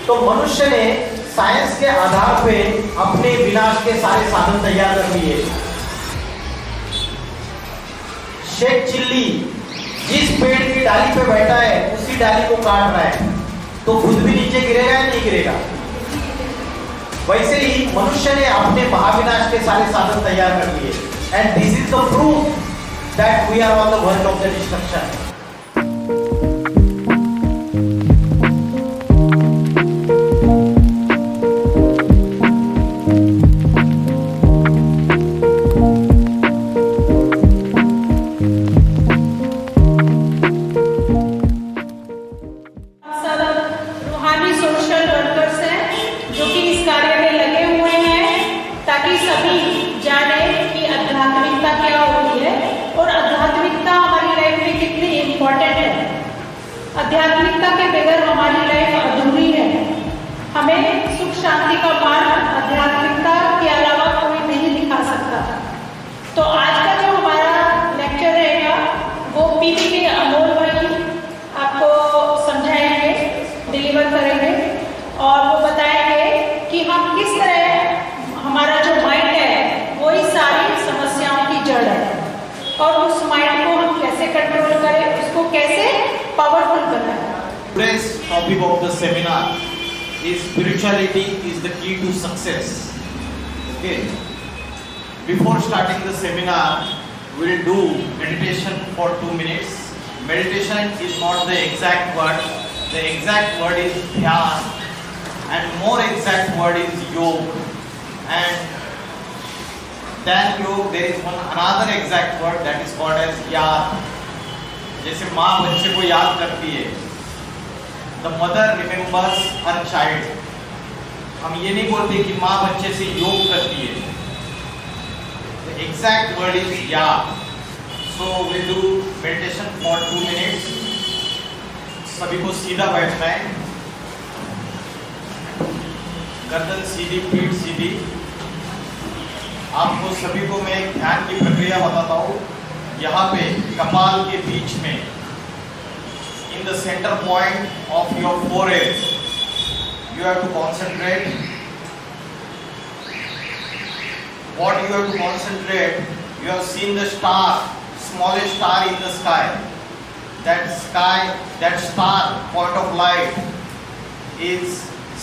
तो मनुष्य ने साइंस के आधार पे अपने विनाश के सारे साधन तैयार कर लिए। शेख चिल्ली जिस पेड़ की डाली पे बैठा है उसी डाली को काट रहा है, तो खुद भी नीचे गिरेगा या नहीं गिरेगा? वैसे ही मनुष्य ने अपने महाविनाश के सारे साधन तैयार कर लिए। And this is the proof that we are on the world of the destruction. आध्यात्मिकता के बगैर हमारी लाइफ अधूरी है। हमें सुख शांति का मार्ग आध्यात्मिकता के अलावा कोई नहीं दिखा सकता। तो आज का जो हमारा लेक्चर रहेगा वो पीपी के अमोल भाई आपको समझाएंगे, डिलीवर करेंगे और वो बताएंगे कि हम किस तरह हमारा जो माइंड है वही सारी समस्याओं की जड़ है और उस माइंड को हम कैसे कंट्रोल करें, उसको कैसे पावरफुल करना है। Today's topic of the seminar is spirituality is the key to success. Okay. Before starting the seminar, we'll do meditation for 2 minutes. Meditation is not the exact word. The exact word is dhyan, and more exact word is yoga. And than yoga, there is another exact word that is called as yaad. जैसे माँ बच्चे को याद करती है, the mother remembers her child. हम ये नहीं बोलते कि माँ बच्चे से योग करती है। द एग्जैक्ट वर्ड इज याद। So will do meditation for 2 minutes. सभी को सीधा बैठना है, गर्दन सीधी, पीठ सीधी। आपको सभी को मैं एक ध्यान की प्रक्रिया बताता हूँ। यहाँ पे कपाल के बीच में, in the centre point of your forehead, you have to concentrate. What you have to concentrate, you have seen the star, smallest star in the sky. That star point of light is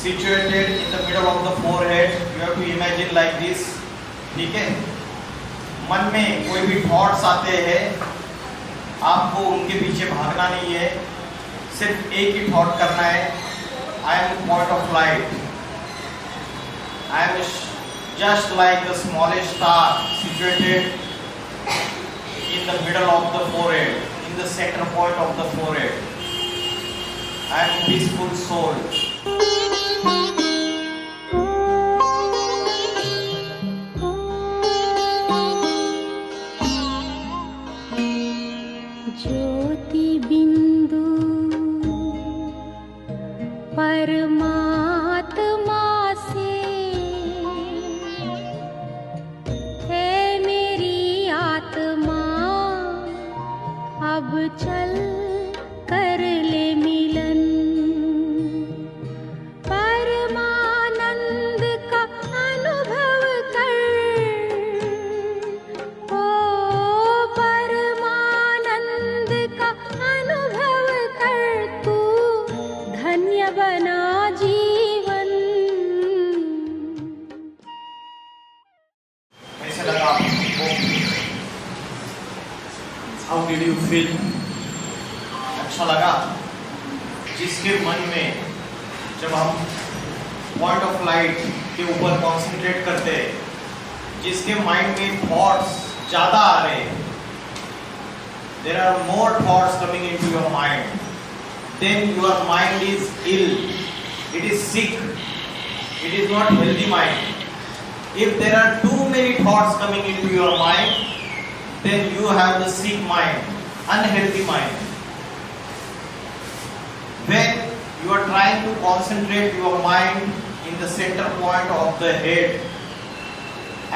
situated in the middle of the forehead. You have to imagine like this. ठीक है? मन में कोई भी thoughts आते हैं, आपको उनके पीछे भागना नहीं है, सिर्फ एक ही थॉट करना है, I am point of light, I am just like the smallest star situated in the middle of the forehead, in the centre point of the forehead. I am peaceful soul. ज्योति बिंदु परमात्मा से है मेरी आत्मा, अब चल कर ले मिलन। परमानंद का अनुभव कर, ओ परमानंद का अनुभव कर, तू धन्य बना जीवन। कैसे लगा आपको? How did you feel? अच्छा लगा? जिसके मन में जब हम पॉइंट ऑफ लाइट के ऊपर कॉन्सेंट्रेट करते हैं, जिसके माइंड में थॉट्स ज्यादा आ रहे हैं, there are more thoughts coming into your mind, then your mind is ill, it is sick, it is not healthy mind. If there are too many thoughts coming into your mind, then you have the sick mind, unhealthy mind. When you are trying to concentrate your mind in the center point of the head,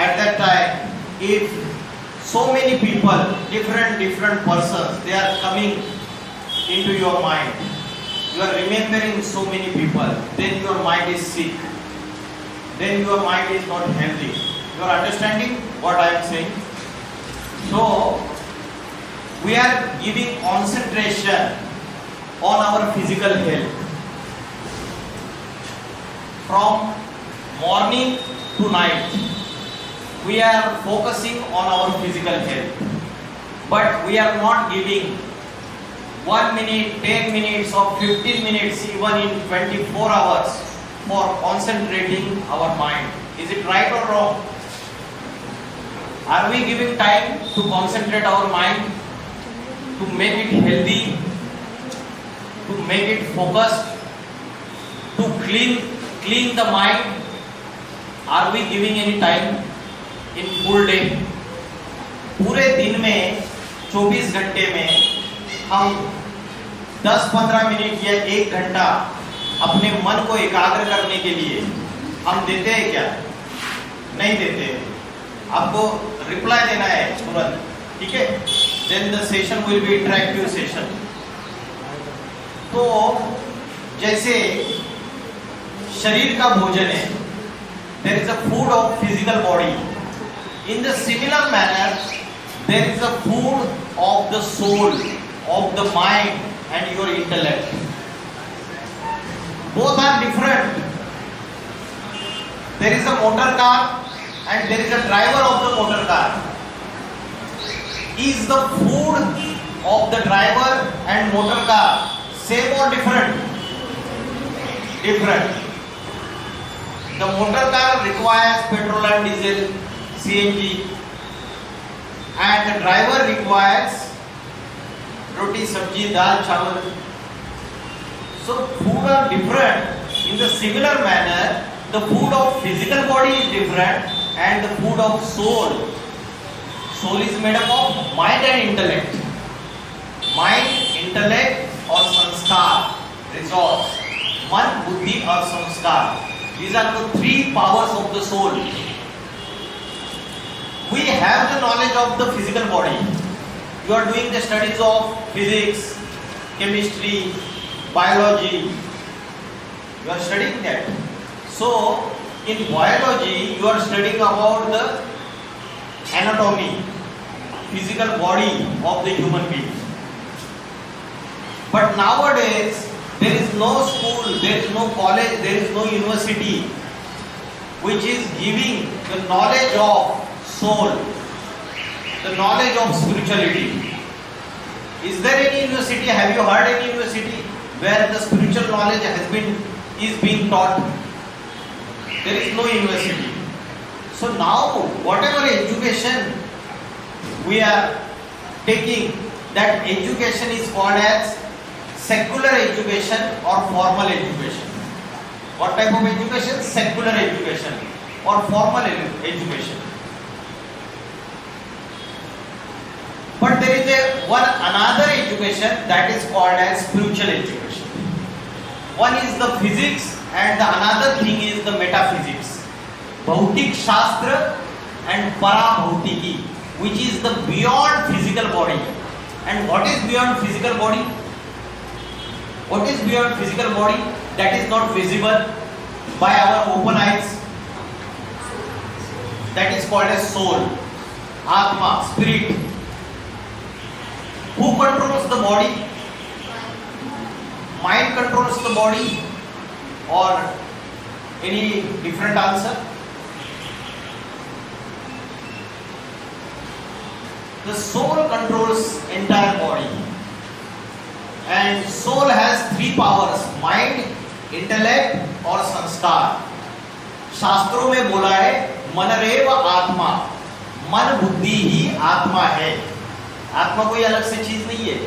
at that time, if so many people, different persons, they are coming into your mind, you are remembering so many people, then your mind is sick, then your mind is not healthy. You are understanding what I am saying? So we are giving concentration on our physical health from morning to night. We are focusing on our physical health, but we are not giving 1 minute, 10 minutes or 15 minutes even in 24 hours for concentrating our mind. Is it right or wrong? Are we giving time to concentrate our mind, to make it healthy, to make it focused, to clean the mind? Are we giving any time in full day? पूरे दिन में 24 घंटे में हम 10-15 minute या 1 घंटा अपने मन को एकाग्र करने के लिए हम देते हैं क्या? नहीं देते। आपको रिप्लाई देना है तुरंत, ठीक है? Then the session will be interactive session. तो जैसे शरीर का भोजन है, there is a food of physical body. In the similar manner, there is a food of the soul, of the mind and your intellect. Both are different. There is a motor car and there is a driver of the motor car. Is the food of the driver and motor car same or different? Different. The motor car requires petrol and diesel, CNG, and the driver requires roti, sabji, dal, chawal. So food are different. In the similar manner, the food of physical body is different and the food of soul. Soul is made up of mind and intellect. Mind, intellect or sanskar, resource. Man, buddhi or samskar. These are the 3 powers of the soul. We have the knowledge of the physical body. You are doing the studies of physics, chemistry, biology. You are studying that. So, in biology, you are studying about the anatomy, physical body of the human being. But nowadays, there is no school, there is no college, there is no university which is giving the knowledge of soul, the knowledge of spirituality. Is there any university? Have you heard any university where the spiritual knowledge is being taught? There is no university. So now, whatever education we are taking, that education is called as secular education or formal education. What type of education? Secular education or formal education. But there is another education that is called as spiritual education. One is the physics and the another thing is the metaphysics. Bhautik Shastra and Parabhautiki, which is the beyond physical body. And what is beyond physical body? What is beyond physical body? That is not visible by our open eyes. That is called as soul, Atma, spirit. Who controls the body? Mind controls the body or any different answer? The soul controls entire body. And soul has 3 powers: mind, intellect और संस्कार. शास्त्रों में बोला है मनरेव आत्मा, मन बुद्धि ही आत्मा है. आत्मा कोई अलग से चीज नहीं है.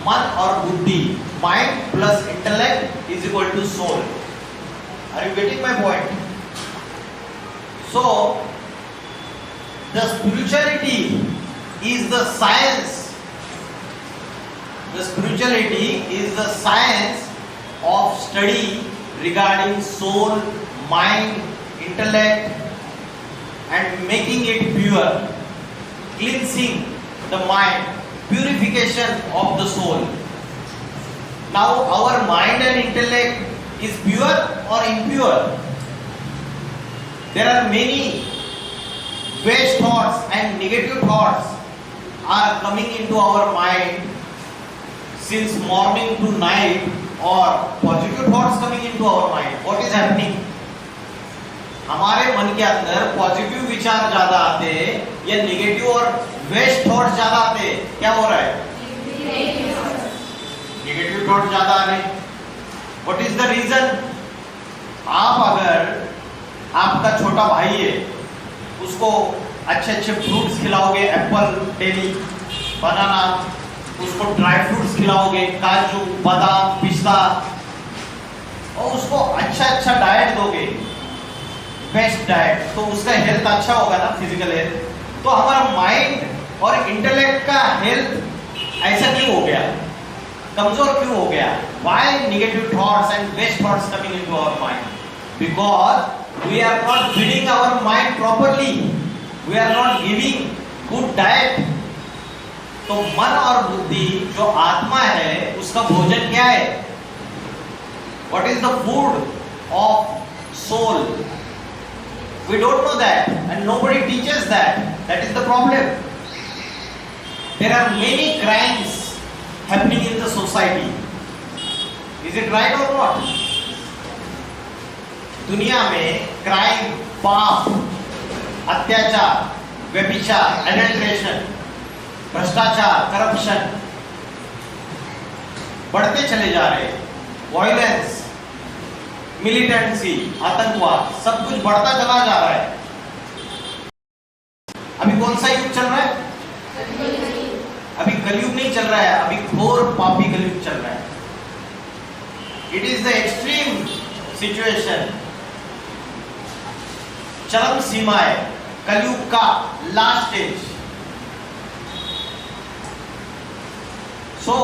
मन और बुद्धि, mind plus intellect is equal to soul. Are you getting my point? So the spirituality is the science. The spirituality is the science of study regarding soul, mind, intellect and making it pure, cleansing the mind, purification of the soul. Now our mind and intellect is pure or impure? There are many waste thoughts and negative thoughts are coming into our mind since morning to night, or positive thoughts coming into our mind. What is happening? हमारे मन के अंदर positive विचार ज्यादा आते हैं या negative और वेस्ट थॉट ज्यादा आते हैं? क्या हो रहा है? नेगेटिव थॉट ज्यादा आ रहे हैं. What is the reason? आप अगर आपका छोटा भाई है, उसको अच्छे अच्छे फ्रूट्स खिलाओगे, एप्पल डेली, बनाना, उसको ड्राई फ्रूट्स खिलाओगे, काजू, बादाम, पिस्ता, और उसको अच्छा अच्छा डाइट दोगे, बेस्ट डाइट, तो उसका हेल्थ अच्छा होगा ना, फिजिकल हेल्थ. तो हमारा माइंड और इंटेलेक्ट का हेल्थ ऐसा क्यों हो गया, कमजोर क्यों हो गया? Why negative thoughts and waste thoughts coming into our mind? Because we are not feeding our mind properly, we are not giving good diet. तो मन और बुद्धि जो आत्मा है, उसका भोजन क्या है? What is the food of soul? We don't know that, and nobody teaches that. That is the problem. There are many crimes happening in the society. Is it right or not? दुनिया में crime, पाप, अत्याचार, व्यभिचार, adulteration, भ्रष्टाचार, corruption बढ़ते चले जा रहे हैं. वायलेंस, मिलिटेंसी, आतंकवाद, सब कुछ बढ़ता चला जा रहा है. अभी कौन सा युग चल रहा है? अभी कलयुग नहीं चल रहा है, अभी घोर पापी कलयुग चल रहा है. It is the extreme situation, चरम सीमा है कलयुग का, last stage. So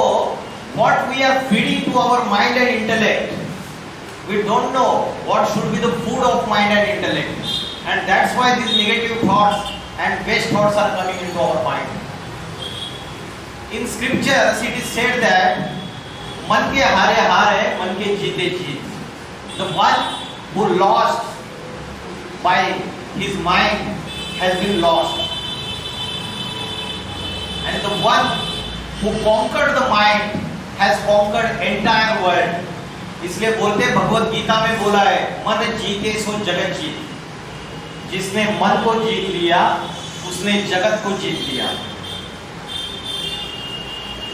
what we are feeding to our mind and intellect, we don't know what should be the food of mind and intellect, and that's why these negative thoughts and waste thoughts are coming into our mind. In scriptures it is said that मन के हारे हार है, मन के जीते जीत. The one who lost by his mind has been lost, and the one who conquered the mind has conquered entire world. इसलिए बोलते भगवत गीता में बोला है, मन जीते सो जगत जीत. जिसने मन को जीत लिया उसने जगत को जीत लिया.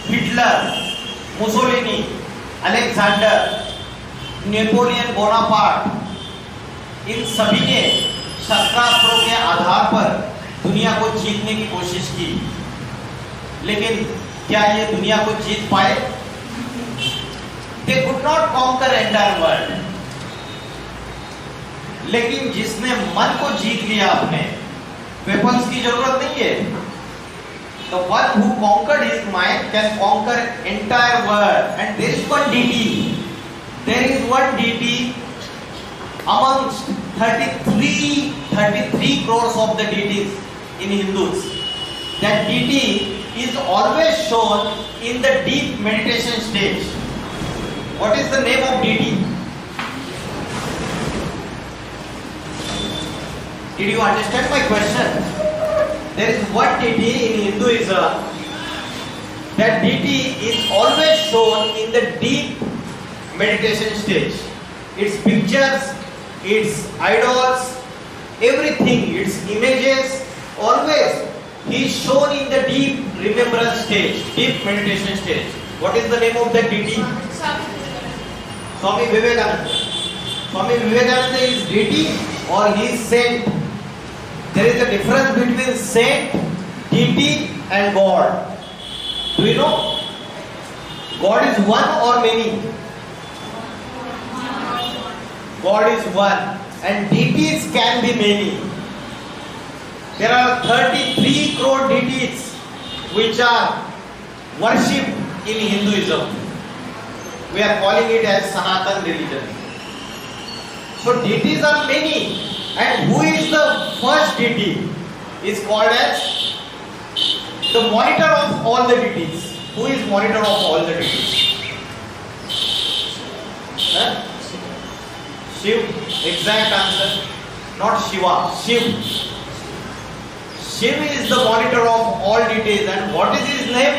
Hitler, Mussolini, Alexander, Napoleon Bonaparte, इन सभी ने शस्त्रास्त्रों के आधार पर दुनिया को जीतने की कोशिश की. लेकिन क्या ये दुनिया को जीत पाए? They could not conquer entire world. लेकिन जिसने मन को जीत लिया अपने, वेपन्स की जरूरत नहीं है. The one who conquered his mind can conquer entire world. And there is one deity. There is one deity amongst 33 crores of the deities in Hindus. That deity is always shown in the deep meditation stage. What is the name of deity? Did you understand my question? There is one deity in Hinduism. That deity is always shown in the deep meditation stage. Its pictures, its idols, everything, its images, always he is shown in the deep remembrance stage, deep meditation stage. What is the name of that deity? Swami Vivekananda. Swami Vivekananda is deity or he is saint. There is a difference between saint, deity and God. Do you know? God is one or many? God is one and deities can be many. There are 33 crore deities which are worshipped in Hinduism. We are calling it as Sanatan religion. So deities are many, and who is the first deity? Is called as the monitor of all the deities. Who is monitor of all the deities? Shiv, exact answer. Not Shiva, Shiv. Shiv is the monitor of all deities, and what is his name?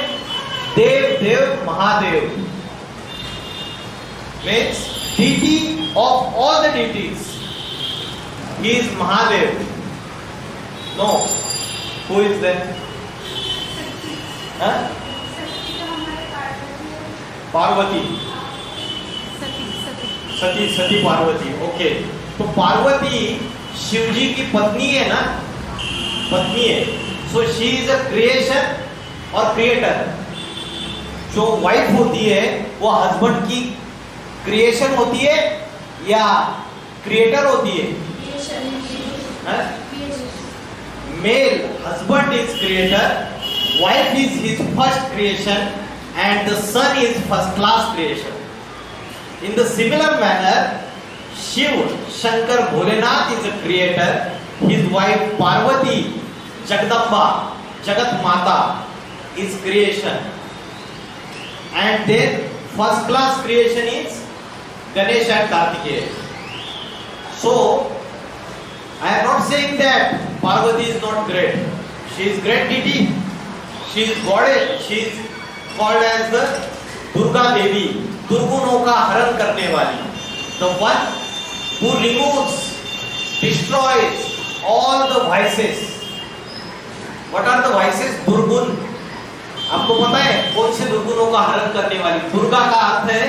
Dev Mahadev. Means deity of all the deities. He is Mahadev. No. Who is then? Huh? Parvati. Sati Parvati. Okay. तो पार्वती शिवजी की पत्नी है ना, पत्नी है. So she is a creation और creator. जो wife होती है वो हस्बैंड की क्रिएशन होती है या क्रिएटर होती है? Male husband is creator, wife is his first creation, and the son is first class creation. In the similar manner, Shiv, Shankar Bholenath is a creator, his wife Parvati, Jagdamba, Jagat Mata is creation. And then first class creation is Ganesh and Kartikeya. So, I am not saying that Parvati is not great. She is great deity. She is goddess. She is called as the Durga Devi, दुर्गुणों का हरण करने वाली. The one who removes, destroys all the vices. What are the vices? दुर्गुण. आपको पता है कौन से दुर्गुणों का हरण करने वाली? दुर्गा का अर्थ है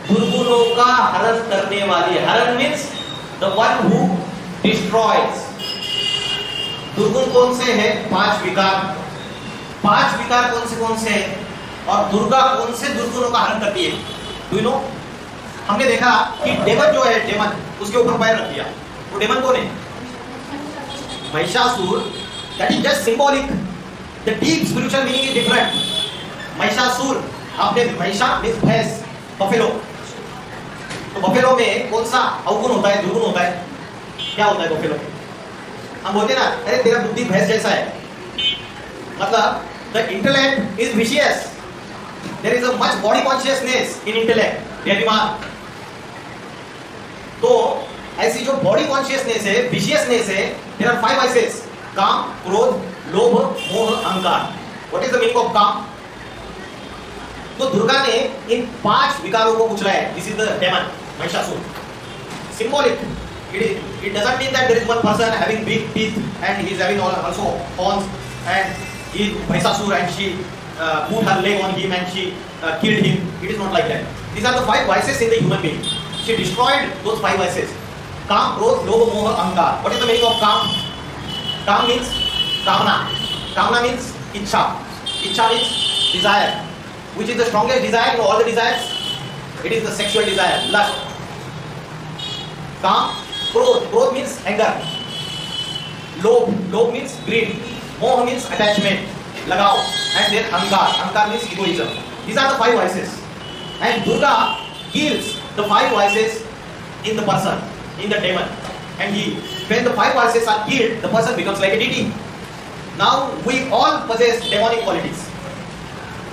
दुर्गुणों का हरण करने वाली. हरण means the one who destroys. दुर्गुण कौन से हैं? 5 विकार. 5 विकार कौन से हैं? और दुर्गा कौन से दुर्गुणों का हरण करती है? Do you know? हमने देखा कि डेमन जो है, डेमन उसके ऊपर पैर रख दिया. वो डेमन कौन है? Mahishasur. That is just symbolic. The deep spiritual meaning is different. Mahishasur, आपने महिषा मींस भैंस, बफेलो. तो बफेलो में कौन सा अवगुण होता है, दुर्गुण होता है? क्या होता है बफेलो? हम बोलते ना, अरे तेरा बुद्धि भैंस जैसा है. मतलब the intellect is vicious. There is a much body consciousness in intellect. अभिमान. तो ऐसी जो बॉडी कॉन्शियसनेस है, विशियसनेस है, there are 5 vices. काम, क्रोध, लोभ, मोह, अहंकार. What is the meaning of काम? तो दुर्गा ने इन 5 विकारों को कुचला है. This is the demon, Mahishasur. Symbolic. It doesn't mean that there is one person having big teeth and he is having also horns and he is Mahishasur and she put her leg on him and she killed him. It is not like that. These are the 5 vices in the human being. She destroyed those 5 vices. Kam, Krodh, Lobha, Moha, Ahankar. What is the meaning of Kam? Kam means Kamana. Kamana means Ichha. Ichha means desire. Which is the strongest desire in all the desires? It is the sexual desire, lust. Kam, Krodh. Krodh means anger. Lobh means greed. Moha means attachment. Lagao. And then Ahankar means egoism. These are the 5 vices. And Durga kills the 5 vices in the person, in the demon. And when the 5 vices are killed, the person becomes like a deity. Now we all possess demonic qualities.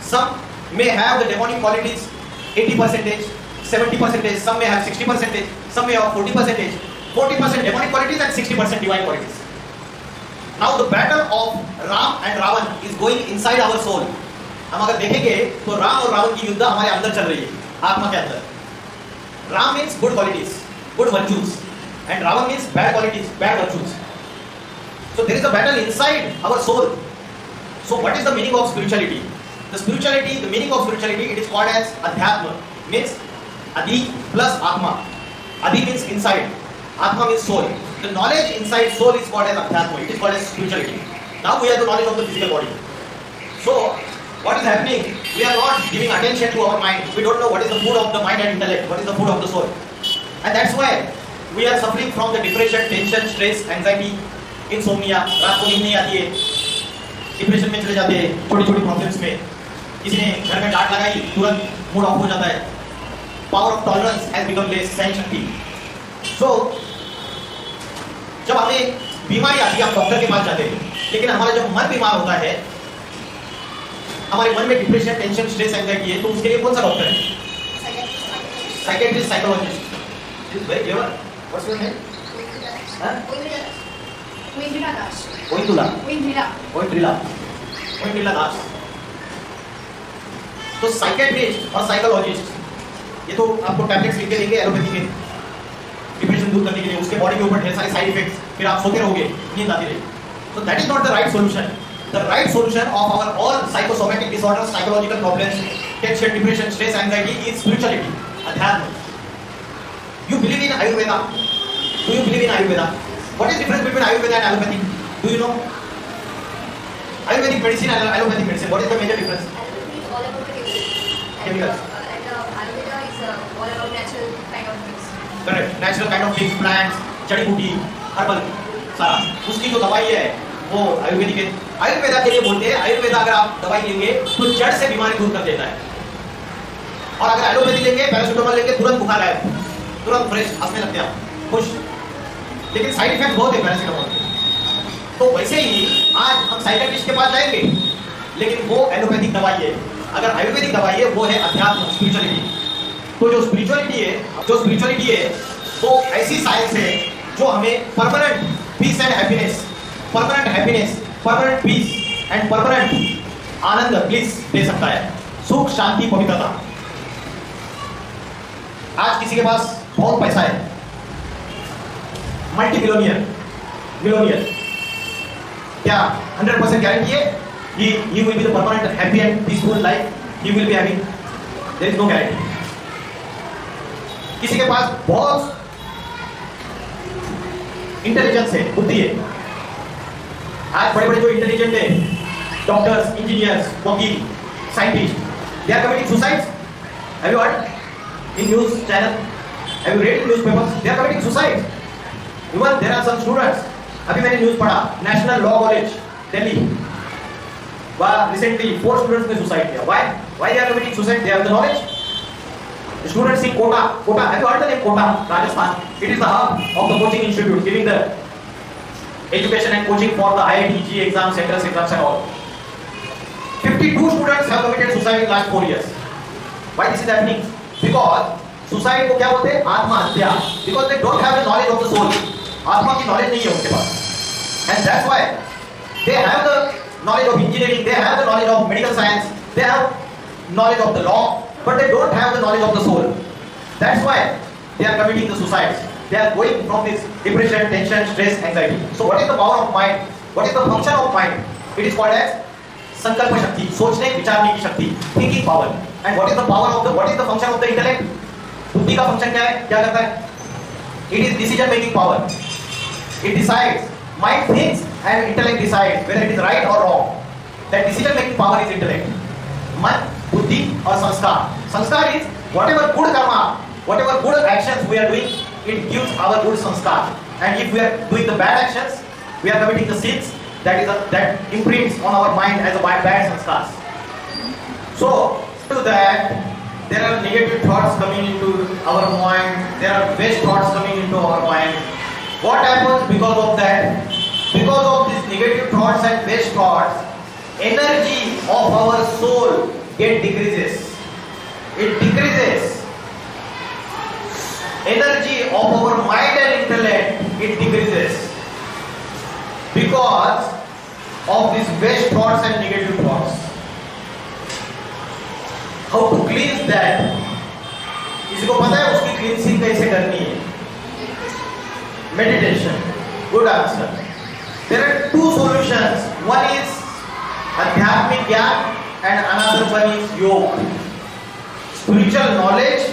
Some may have the demonic qualities 80%, 70%, some may have 60%, some may have 40%. 40% demonic qualities and 60% divine qualities. Now the battle of Ram and Ravan is going inside our soul. हम अगर देखेंगे तो राम और रावण की युद्ध हमारे अंदर चल रही है, आत्मा के अंदर. Ram means good qualities, good virtues, and Ravan means bad qualities, bad virtues. So there is a battle inside our soul. So what is the meaning of spirituality? The meaning of spirituality, it is called as Adhyatma. Means Adi plus Atma. Adi means inside, Atma means soul. The knowledge inside soul is called as Adhyatma. It is called as spirituality. Now we have the knowledge of the physical body. So what is happening? We are not giving attention to our mind. We don't know what is the food of the mind and intellect, what is the food of the soul. And that's why we are suffering from the depression, tension, stress, anxiety, insomnia. रात को नींद नहीं आती है, depression में चले जाते हैं, छोटी छोटी प्रॉब्लम्स में. किसी ने घर में डांट लगाई, तुरंत मूड ऑफ हो जाता है. Power of tolerance has become less, सहन शक्ति. सो जब हमें बीमारी आती है हम डॉक्टर के पास जाते हैं, लेकिन हमारा जब मन बीमार होता है, हमारे मन में डिप्रेशन, टेंशन, स्ट्रेस, एंजाइटी है, तो उसके लिए कौन सा डॉक्टर है? Psychiatrist, psychologist. She's very clever. What's your name? Huh? Oindrila Das. Oindula. Oindrila. Oindrila Das. तो साइकेट्रिस्ट और साइकोलॉजिस्ट ये तो आपको टैबलेट्स लिख के देंगे एलोपैथी के डिप्रेशन दूर करने के लिए, उसके बॉडी के ऊपर ढेर सारे साइड इफेक्ट्स, फिर आप सोते रहोगे, नींद आती रहेगी. So that is not the right solution. The right solution of our all psychosomatic disorders, psychological problems, tension, depression, stress, anxiety is spirituality, adhyatma. You believe in Ayurveda? Do you believe in Ayurveda? What is the difference between Ayurveda and allopathy? Do you know? Ayurvedic medicine and allopathic medicine, what is the major difference? All about the Chemicals. And Ayurveda is all about natural kind of things. Correct. Natural kind of things, plants, जड़ी बूटी, herbal, सारा. उसकी जो दवाई है वो आयुर्वेदिक है. आयुर्वेदा के लिए बोलते हैं आयुर्वेदा अगर आप दवाई लेंगे तो जड़ से बीमारी दूर कर देता है. और अगर एलोपैथी लेंगे, पैरासिटामोल लेंगे, तुरंत बुखार आएगा, तुरंत फ्रेश, हंसने लगते हैं आप, खुश. लेकिन साइड इफेक्ट बहुत है पैरासिटामोल के. तो वैसे ही आज हम साइकियाट्रिस्ट के पास जाएंगे, लेकिन वो एलोपैथिक दवाई है. अगर आयुर्वेदिक दवाई है वो है अध्यात्म, स्पिरिचुअलिटी. तो जो स्पिरिचुअलिटी है वो ऐसी साइंस है जो हमें permanent peace and happiness, permanent peace and permanent आनंद, प्लीज दे सकता है. सुख, शांति, पवित्रता. आज किसी के पास बहुत पैसा है, मल्टी मिलियनियर, क्या 100% गारंटी है he will be the permanent happy and peaceful life he will be having? There is no guarantee. किसी के पास बहुत इंटेलिजेंस है, बुद्धि है. आज बड़े जो इंटेलिजेंट है, डॉक्टर्स, इंजीनियर्स, वकील, scientist, they are committing suicides. Have you heard in news channel? Have you read in newspapers? They are committing suicide. Even there are some students. अभी मैंने न्यूज पढ़ा, नेशनल लॉ कॉलेज दिल्ली, वहाँ recently 4 students ने suicide किया. Why they are committing suicide? They have the knowledge. The students in Kota, have you heard the name Kota, Rajasthan? It is the hub of the coaching institute, giving the education and coaching for the IIT, JEE exams, entrance exams and all. 52 students have committed suicide in last 4 years. Why this is happening? Because suicide को क्या बोलते हैं? आत्महत्या. Because they don't have the knowledge of the soul. आत्मा की knowledge नहीं है उनके पास. And that's why they have the knowledge of engineering, they have the knowledge of medical science, they have knowledge of the law, but they don't have the knowledge of the soul. That's why they are committing the suicides. They are going from this depression, tension, stress, anxiety. So what is the power of mind? What is the function of mind? It is called as संकल्प शक्ति, सोचने विचारने की शक्ति, thinking power. And what is the function of the intellect? बुद्धि का function क्या है? क्या करता है? It is decision making power. It decides. Mind thinks and intellect decides whether it is right or wrong. That decision making power is intellect. मन, बुद्धि और संस्कार. संस्कार is whatever good karma, whatever good actions we are doing, it gives our good sanskar. And if we are doing the bad actions, we are committing the sins that imprints on our mind as a bad sanskars. So to that, there are negative thoughts coming into our mind. There are waste thoughts coming into our mind. What happens because of that? Because of these negative thoughts and waste thoughts, energy of our soul decreases. It decreases. Energy of our mind and intellect, it decreases. Because of these waste thoughts and negative thoughts. How to cleanse that? किसी को पता है उसकी cleansing कैसे करनी है? Meditation. Good answer. There are 2 solutions. One is Adhyatmic Gyan and another one is Yoga. Spiritual knowledge,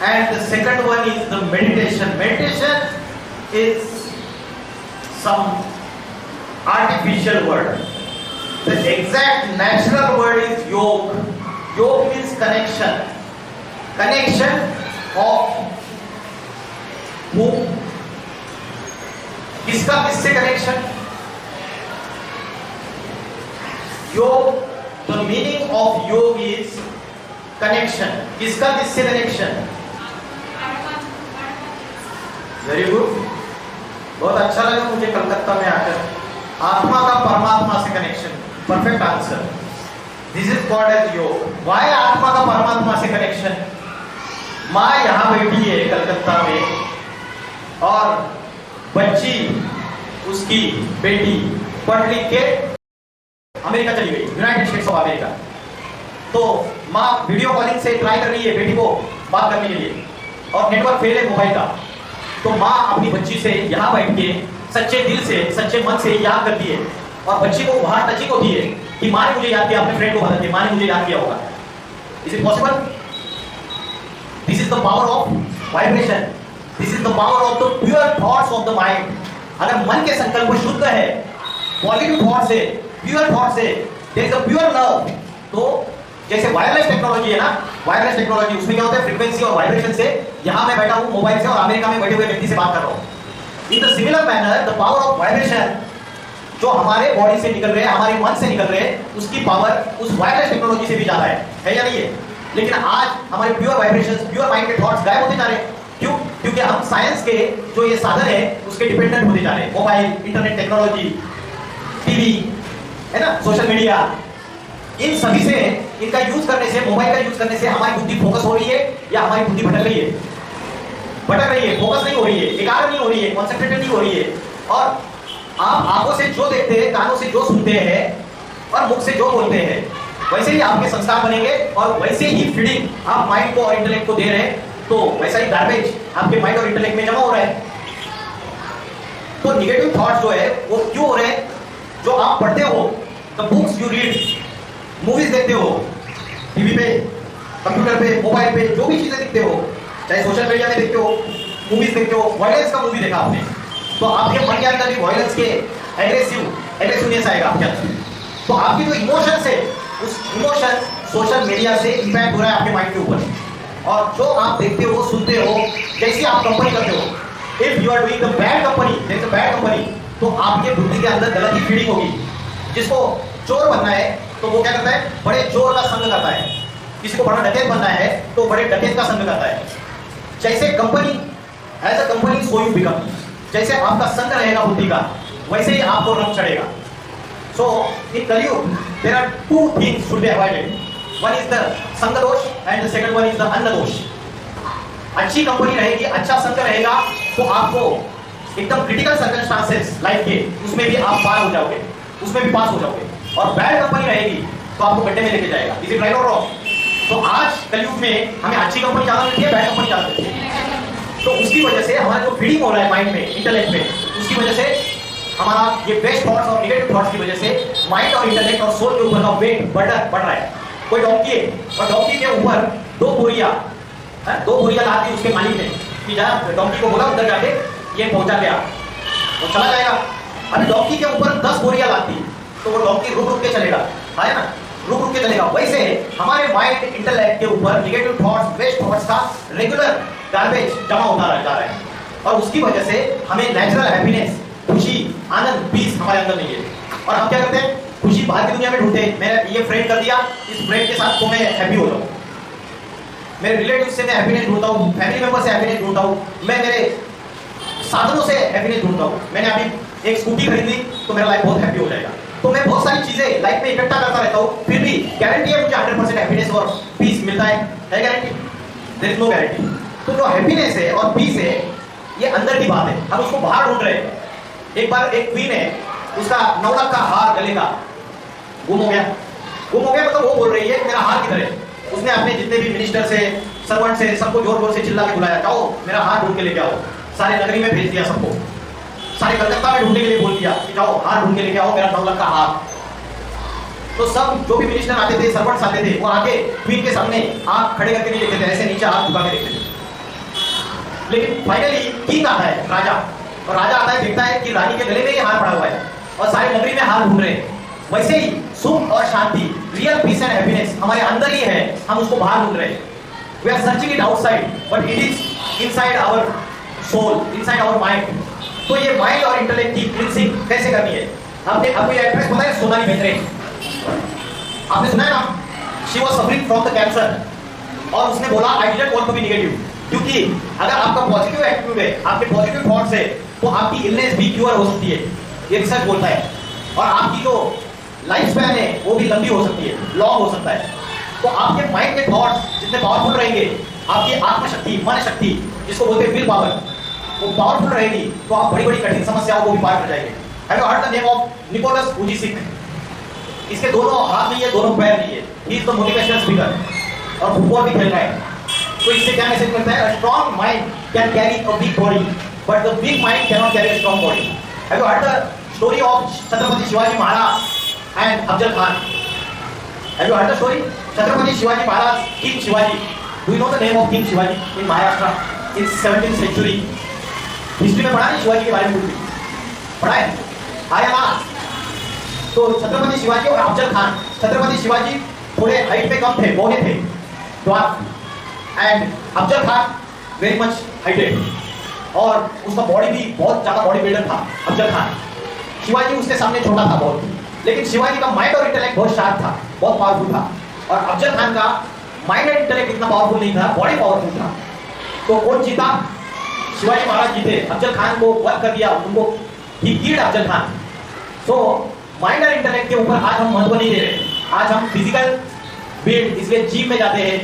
and the second one is the meditation. Meditation is some artificial word. The exact natural word is Yoga. Yoga means connection. Connection of whom? किसका किससे connection? योग, the meaning of योग is connection. किसका किससे connection? Very good. बहुत अच्छा लगा मुझे कलकत्ता में आकर. आत्मा का परमात्मा से connection. Perfect answer. This is called as योग. Why आत्मा का परमात्मा से connection? माँ यहाँ बैठी है कलकत्ता में और बच्ची उसकी बेटी पढ़ लिख के अमेरिका चली गई, यूनाइटेड स्टेट्स ऑफ अमेरिका। तो माँ वीडियो कॉलिंग से ट्राई कर रही है बेटी को बात करने के लिए और नेटवर्क फेल है मोबाइल का। तो माँ अपनी बच्ची से यहाँ बैठ के सच्चे दिल से सच्चे मन से याद करती है और बच्ची को वहां टचिंग होती है कि माँ ने मुझे याद किया, अपने फ्रेंड को बताती है माँ ने मुझे याद किया होगा। Is it possible? This is the power of vibration, this is the power of the pure thoughts of the mind. अगर मन के संकल्प शुद्ध है, पॉजिटिव थॉट से, प्योर थॉट से, there is a pure love. तो जैसे वायरलेस टेक्नोलॉजी है ना, वायरलेस टेक्नोलॉजी, उसमें क्या होता है, फ्रीक्वेंसी और वाइब्रेशन से यहाँ मैं बैठा हूँ मोबाइल से और अमेरिका में बैठे हुए व्यक्ति से बात कर रहा हूँ। इन the similar manner the power of vibration जो हमारे बॉडी से निकल रहे हैं, हमारे मन से निकल रहे हैं, उसकी पावर उस वायरलेस टेक्नोलॉजी से भी ज्यादा है या नहीं है? लेकिन आज हमारे प्योर वाइब्रेशंस, प्योर माइंड के थॉट्स गायब होते जा रहे हैं। क्यों? क्योंकि हम साइंस के जो ये साधन है उसके डिपेंडेंट होते जा रहे हैं। मोबाइल, इंटरनेट टेक्नोलॉजी, टीवी, है ना, सोशल मीडिया, इन सभी से, इनका यूज करने से, मोबाइल का यूज करने से हमारी बुद्धि फोकस हो रही है या हमारी बुद्धि भटक रही है? भटक रही है, फोकस नहीं हो रही है, एकाग्र नहीं हो रही है, कॉन्सेंट्रेटेड नहीं हो रही है। और आप आंखों से जो देखते हैं, कानों से जो सुनते हैं और मुख से जो बोलते हैं, वैसे ही आपके संस्कार बनेंगे और वैसे ही फीडिंग आप माइंड को और इंटेलेक्ट को दे रहे हैं, तो वैसा ही गार्बेज आपके माइंड और इंटेलेक्ट में जमा हो रहा है। तो निगेटिव थॉट्स जो है वो क्यों हो रहे हैं? जो आप पढ़ते हो, the books you read, movies देखते हो, टीवी पे, कंप्यूटर पे, मोबाइल पे, जो भी चीजें देखते हो, चाहे सोशल मीडिया में देखते हो, मूवीज देखते हो, वायलेंस का मूवी देखा आपने, तो आपके मन के अंदर भी वायलेंस के एग्रेसिवनेस आएगा आपके अंदर। तो आपकी जो इमोशंस है, उस इमोशन सोशल मीडिया से इंपैक्ट हो रहा है आपके माइंड के ऊपर। और जो आप देखते हो, सुनते हो, जैसे आप कंपनी करते हो, if you are doing the bad company, there is a bad company, तो आपके बुद्धि के अंदर गलत ही फीडिंग होगी। जिसको चोर बनना है तो वो क्या करता है, बड़े चोर का संग करता है। किसी को बड़ा डकैत बनना है तो बड़े डकैत का संग करता है। जैसे company, as a company so you become, जैसे आपका संग रहेगा बुद्धि का, वैसे ही आपको रंग चढ़ेगा। So in Kalyug there are two things should be avoided, one is the संग दोष and the second one is the अन्न दोष। अच्छी कंपनी रहेगी, अच्छा संग रहेगा, तो आपको एकदम क्रिटिकल सर्कमस्टांसेस लाइफ के, उसमें भी आप पार हो जाओगे, उसमें भी पास हो जाओगे। और बैड कंपनी रहेगी तो आपको गड्ढे में लेके जाएगा। इज इट राइट और रॉन्ग? तो आज कलयुग में हमें अच्छी कंपनी ज्यादा मिलती है, बैड कंपनी ज्यादा मिलती है। तो उसकी वजह से हमारा जो फीडिंग हो रहा है माइंड में, इंटेलेक्ट में, उसकी वजह से हमारा ये बेस्ट थॉट्स और नेगेटिव थॉट्स की वजह से माइंड और इंटेलेक्ट और सोल के ऊपर का वेट बढ़ रहा है। कोई डॉन्की है और डॉन्की के ऊपर दो बोरिया ला दी उसके मालिक ने कि जा, डॉन्की को बोला उधर जाके ये पहुंचा गया, वो चला जाएगा। अभी डॉन्की के ऊपर 10 बोरिया लाती तो वो डॉन्की रुक के चलेगा, है ना, रुक के चलेगा। वैसे हमारे माइंड, इंटेलेक्ट के ऊपर नेगेटिव थॉट्स, वेस्ट थॉट्स का रेगुलर गार्बेज जमा होता जा रहा है और उसकी वजह से हमें नेचुरल हैप्पीनेस, खुशी, आनंद, पीस हमारे अंदर नहीं है। और हम क्या करते हैं, खुशी बाहर की दुनिया में ढूंढते हैं। मैंने ये फ्रेंड कर दिया, इस फ्रेंड के साथ तो मैं हैप्पी हो जाऊँ, मेरे रिलेटिव से मैं हैप्पीनेस ढूंढता हूँ, फैमिली मेंबर से हैप्पीनेस ढूंढता हूँ, मैं मेरे साधनों से हैप्पीनेस ढूंढता हूँ। मैंने अभी एक स्कूटी खरीदी तो मेरा लाइफ बहुत हैप्पी हो जाएगा। तो मैं बहुत सारी चीजें लाइफ में इकट्ठा करता रहता हूँ, फिर भी गारंटी है मुझे 100% हैप्पीनेस और पीस मिलता है guarantee? There is no guarantee. तो जो हैप्पीनेस है और पीस है, ये अंदर की बात है, हम उसको बाहर ढूंढ रहे हैं। एक बार एक क्वीन है, उसका 9 लाख का हार गले का गुम हो गया मतलब वो बोल रही है मेरा हार किधर है। उसने अपने जितने भी मिनिस्टर से, सर्वेंट से, सबको जोर जोर से चिल्ला के बुलाया, जाओ मेरा हार ढूंढ के लेके आओ। सारे नगरी में भेज दिया सबको, सारे कलकत्ता में ढूंढने के लिए बोल दिया कि जाओ हार ढूंढ के लेके आओ, मेरा 9 लाख का हार। तो सब जो भी मिनिस्टर आते थे, सर्वेंट्स आते थे, वो आके क्वीन के सामने आंख खड़े करके नहीं देखते थे, ऐसे नीचे हाथ झुका के देखते थे। लेकिन फाइनली किंग आता है, राजा, और राजा आता है, देखता है कि रानी के गले में ही हार पड़ा हुआ है और सारे नगरी में हार ढूंढ रहे हैं। वैसे ही सुख और शांति, रियल पीस एंड हैप्पीनेस हमारे अंदर ही है, हम उसको बाहर ढूंढ रहे हैं। We are searching it outside but it is inside our soul, inside our mind. तो ये माइंड और इंटेलेक्ट की क्लींजिंग कैसे करनी है? आपने आपको ये एक्ट्रेस पता है, सोनाली बेंद्रे, आपने सुना है ना? She was suffering from the cancer और उसने बोला I didn't want to be negative, क्योंकि अगर आपका पॉजिटिव एटीट्यूड है, आपके पॉजिटिव थॉट्स है, तो आपकी इलनेस भी क्योर हो सकती है, ये रिसर्च बोलता है। और आपकी जो लाइफ स्पैन है वो भी लंबी हो सकती है, लॉन्ग हो सकता है। तो आपके माइंड के थॉट्स जितने पावरफुल रहेंगे, आपकी आत्मशक्ति, मन शक्ति, जिसको बोलते हैं विल पावर, वो पावरफुल रहेगी तो आप बड़ी बड़ी कठिन समस्याओं को भी पार कर जाएंगे। Have you heard the name of Nicholas Vujicic? इसके दोनों हाथ नहीं है, दोनों पैर नहीं है। He is the motivational speaker और फुटबॉल भी खेल रहा है। तो इससे क्या मैसेज मिलता है? A strong mind can carry a weak body, but the weak mind can not carry a strong body. Have you heard the story of Chhatrapati Shivaji Maharaj and Afzal Khan? Have you heard the story? Chhatrapati Shivaji Maharaj, king Shivaji. Do you know the name of King Shivaji in Maharashtra in 17th century? History में पढ़ा नहीं शिवाजी के बारे में? कुछ भी पढ़ा है? आया ना? तो छत्रपति शिवाजी और अफजल खान, छत्रपति शिवाजी थोड़े हाइट पे कम थे, बौने थे, and Afzal Khan very much heighted और उसका बॉडी भी बहुत ज्यादा बॉडी बिल्डर था अफजल खान। शिवाजी उसके सामने छोटा था बहुत, लेकिन शिवाजी का माइंड और इंटेलेक्ट बहुत शार्प था, बहुत पावरफुल था, और अफजल खान का माइंड एंड इंटेलेक्ट इतना पावरफुल नहीं था, बॉडी पावरफुल था। तो कौन जीता? शिवाजी महाराज जीते। अफजल खान को वध कर दिया, उनको ही कीड अफजल खान। सो माइंड और इंटेलेक्ट के ऊपर आज हम महत्व नहीं दे रहे। आज हम फिजिकल बिल्ड, इसलिए जिम में जाते हैं,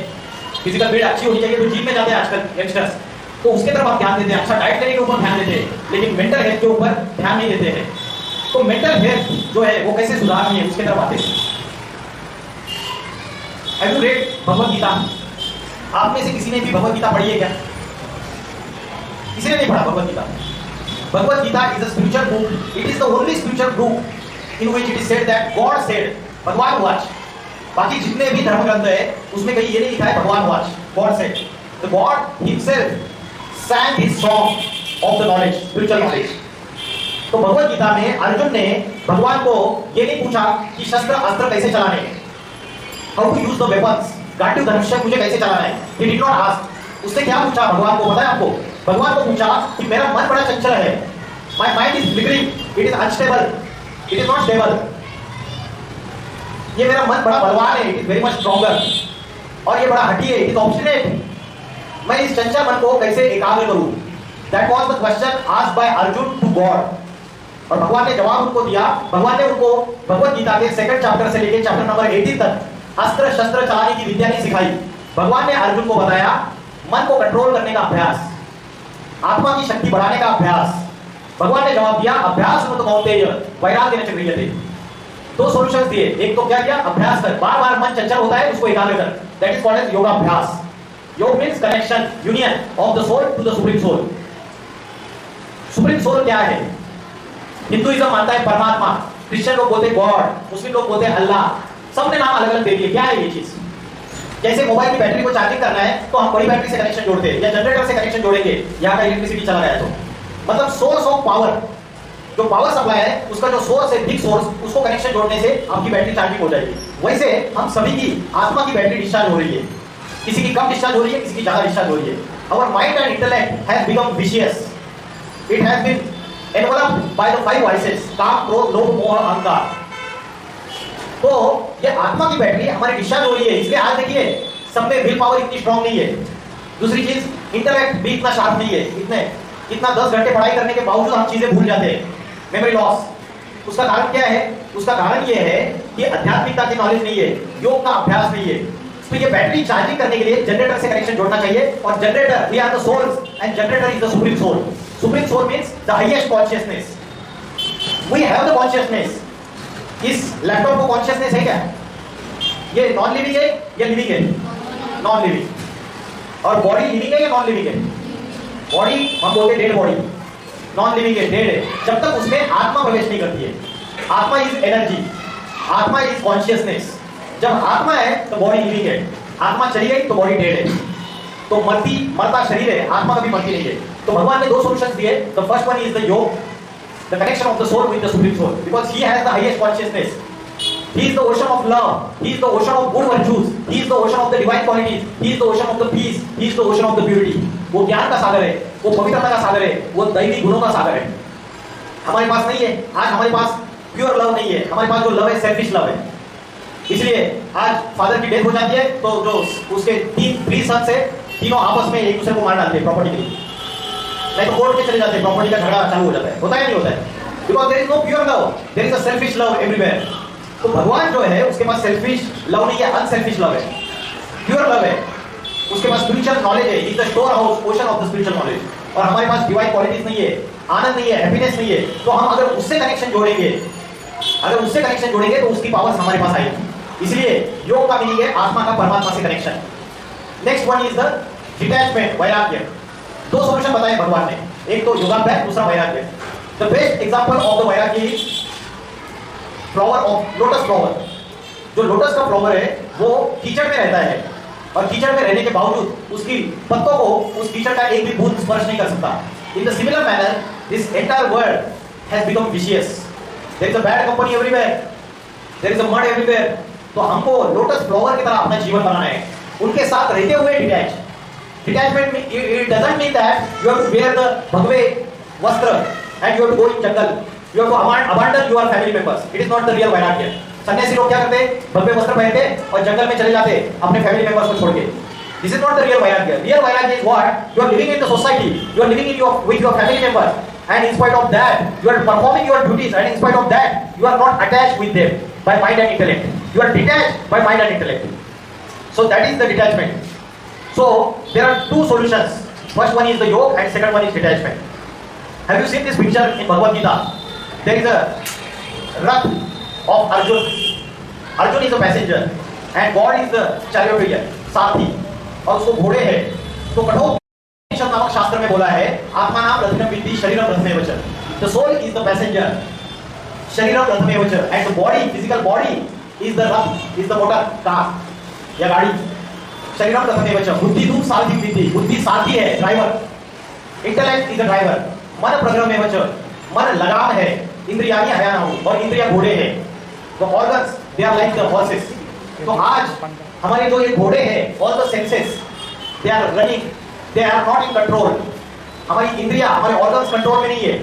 फिजिकल बिल्ड अच्छी होनी चाहिए तो जिम में जाते हैं आजकल यंगस्टर्स, तो उसके तरफ हम ध्यान देते हैं, अच्छा डाइट लेने के ऊपर ध्यान देते हैं, लेकिन मेंटल हेल्थ के ऊपर ध्यान नहीं देते हैं। तो मेंटल हेल्थ जो है वो कैसे सुधारनी है उसके तरफ आते हैं। Have you read Bhagavad Gita? आप में से किसी ने भी भगवत गीता पढ़ी है क्या? किसी ने नहीं पढ़ा Bhagavad Gita? Bhagavad Gita is a spiritual book. It is the only spiritual book in which it is said that God said, भगवान वाच. बाकी जितने भी धर्म ग्रंथ है उसमें कहीं ये नहीं लिखा है भगवान watch, God said. The God himself sang his song of the knowledge, spiritual knowledge. तो भगवत गीता में अर्जुन ने भगवान को ये नहीं पूछा कि शस्त्र अस्त्र कैसे चलाने हैं, how to use the weapons, Gandiva धनुष मुझे कैसे चलाना है. He did not ask. उसने क्या पूछा भगवान को, पता है आपको? भगवान को पूछा कि मेरा मन बड़ा चंचल है, my mind is flickering, it is unstable, it is not stable. ये मेरा मन बड़ा बलवान है, it is very much stronger, और ये बड़ा हठी है, इट इज ऑब्स्टिनेट. मैं इस चंचल मन को कैसे एकाग्र करूं? That was the question asked by Arjun to God. और भगवान ने जवाब उनको दिया. भगवान ने उनको भगवत गीता के सेकंड चैप्टर से लेकर चैप्टर नंबर 18 तक अस्त्र शस्त्र चलाने की विद्या नहीं सिखाई. भगवान ने अर्जुन को बताया मन को कंट्रोल करने का अभ्यास, आत्मा की शक्ति बढ़ाने का अभ्यास. भगवान ने जवाब दिया अभ्यास में तो कौन्तेय वैराग्य न चक्रियते. दो सॉल्यूशंस दिए. एक तो क्या किया? अभ्यास कर, बार बार मन चंचल होता है उसको एकाग्र कर. दैट इज कॉल्ड एज योगाभ्यास. Yoga means connection, union of the soul to the supreme soul. Supreme soul क्या है? हिंदुइज्म मानता है परमात्मा, क्रिश्चियन लोग बोलते हैं गॉड, मुस्लिम लोग बोलते हैं अल्लाह. सबने नाम अलग अलग दे दिए. क्या है ये चीज? जैसे मोबाइल की बैटरी को चार्जिंग करना है तो हम बड़ी बैटरी से कनेक्शन जोड़ते हैं या जनरेटर से कनेक्शन जोड़ेंगे, यहाँ का इलेक्ट्रिसिटी चला गया तो. मतलब सोर्स ऑफ पावर, जो पावर सप्लाई है उसका जो सोर्स है, बिग सोर्स, उसको कनेक्शन जोड़ने से आपकी बैटरी चार्जिंग हो जाएगी. वैसे हम सभी की आत्मा की बैटरी डिस्चार्ज हो रही है. किसी की कम डिस्चार्ज हो रही है, किसी की ज्यादा डिस्चार्ज हो रही है. Our mind and intellect has become vicious. It has been enveloped by the 5 vices, काम, क्रोध, लोभ, मोह, अहंकार. तो ये आत्मा की बैटरी हमारी डिस्चार्ज हो रही है. इसलिए आज देखिए सब में विल पावर इतनी स्ट्रांग नहीं है. दूसरी चीज, इंटेलेक्ट भी इतना शार्प नहीं है. इतना 10 घंटे पढ़ाई करने के बावजूद हम चीजें भूल जाते हैं. Memory loss. उसका कारण क्या है? उसका कारण ये है कि आध्यात्मिकता की नॉलेज नहीं है, योग का अभ्यास नहीं है. तो ये बैटरी चार्जिंग करने के लिए जनरेटर से कनेक्शन जोड़ना चाहिए. और generator, we are the souls and generator is the supreme soul. Supreme soul means the highest consciousness. We have the consciousness. इस लैपटॉप को कॉन्शियसनेस है क्या? ये नॉन लिविंग है या लिविंग है? Non living. और बॉडी लिविंग है या नॉन लिविंग है? बॉडी हम बोलते हैं डेड बॉडी. नॉन लिविंग है, डेड है. जब तक उसमें आत्मा प्रवेश नहीं करती है. आत्मा इज एनर्जी, आत्मा इज कॉन्शियसनेस. जब आत्मा है तो बॉडी लिविंग है, आत्मा चली गई तो बॉडी डेड है. तो मरता शरीर है, आत्मा कभी मरती नहीं है. तो भगवान ने 2 सॉल्यूशंस दिए. The first one is the योग, the connection of the soul with the supreme soul, because he has the highest consciousness. He is the ocean of love, he is the ocean of good virtues, he is the ocean of the divine qualities, he is the ocean of the peace, he is the ocean of the purity. वो ज्ञान का सागर है, वो पवित्रता का सागर है, वो दैवी गुणों का सागर है. हमारे पास नहीं है. आज हमारे पास प्योर लव नहीं है. हमारे पास जो लव है सेल्फिश लव है. इसलिए आज फादर की डेथ हो जाती है तो जो उसके 3 सन्स है, तीनों आपस में एक दूसरे को मार डालते हैं प्रॉपर्टी के लिए. नहीं तो कोर्ट में चले जाते हैं, प्रॉपर्टी का झगड़ा चालू हो जाता है. होता है नहीं होता है? Because there is no pure love, there is a selfish love everywhere. तो भगवान जो है उसके पास सेल्फिश लव नहीं है, अनसेल्फिश लव है, प्योर लव है. उसके पास स्पिरिचुअल नॉलेज है, is the store house ocean of the spiritual knowledge, और हमारे पास डिवाइन क्वालिटीज नहीं है, आनंद नहीं है, हैप्पीनेस नहीं है, तो हम अगर उससे कनेक्शन जोड़ेंगे, तो उसकी पावर्स हमारे पास आएगी। इसलिए योग का मीनिंग है आत्मा का परमात्मा से connection. Next one is the detachment, वैराग्य। दो सॉल्यूशन बताए भगवान ने, एक तो योगाभ्यास, दूसरा वैराग्य। The best example of the वैराग्य is flower of lotus flower. जो लोटस का फ्लावर है वो कीचड़ में रहता है, और कीचड़ में रहने के बावजूद उसकी पत्तों को उस कीचड़ का एक भी बूंद स्पर्श नहीं कर सकता। In the similar manner this entire world has become vicious. There is a bad company everywhere, there is a mud everywhere. तो हमको लोटस फ्लावर की तरह अपना जीवन बनाना है, उनके साथ रहते हुए detach. Detachment it doesn't mean that you have to wear the भगवे वस्त्र and you have to go in jungle, you have to abandon your family members. It is not the real वैराग्य। सन्यासी लोग क्या करते, भगवे वस्त्र पहनते और जंगल में चले जाते अपने फैमिली मेंबर्स को छोड़ के। This is not the real वैराग्य। रियल वैराग्य is what you are living in the society, you are living in your with your family members, and in spite of that you are performing your duties, and in spite of that you are not attached with them by mind and intellect, you are detached by mind and intellect. So that is the detachment. So there are two solutions. First one is the yoga and second one is detachment. Have you seen this picture in Bhagavad Gita? There is a rath of Arjun. Arjun is a passenger and God is the charioteer, सारथी, और उसको घोड़े हैं। तो कठोर नामक शास्त्र में बोला है आत्मा नाम रथम विद्धि शरीरम रथमेव च। The soul is the passenger, शरीरम रथमेव च, and the body, physical body is the rath, is the motor car या गाड़ी। शरीरम रथमेव च, बुद्धि तुम सारथी विद्धि, बुद्धि सारथी है, driver. Intellect is the driver. मन प्रग्रहमेव च, मन लगाम है, इंद्रियाणि हयानहु, और इंद्रियां घोड़े हैं। तो organs they are like the horses. तो आज हमारे जो ये घोड़े हैं, all the senses they are running, they are not in control. हमारी इंद्रियां, हमारे ऑर्गन्स कंट्रोल में नहीं है,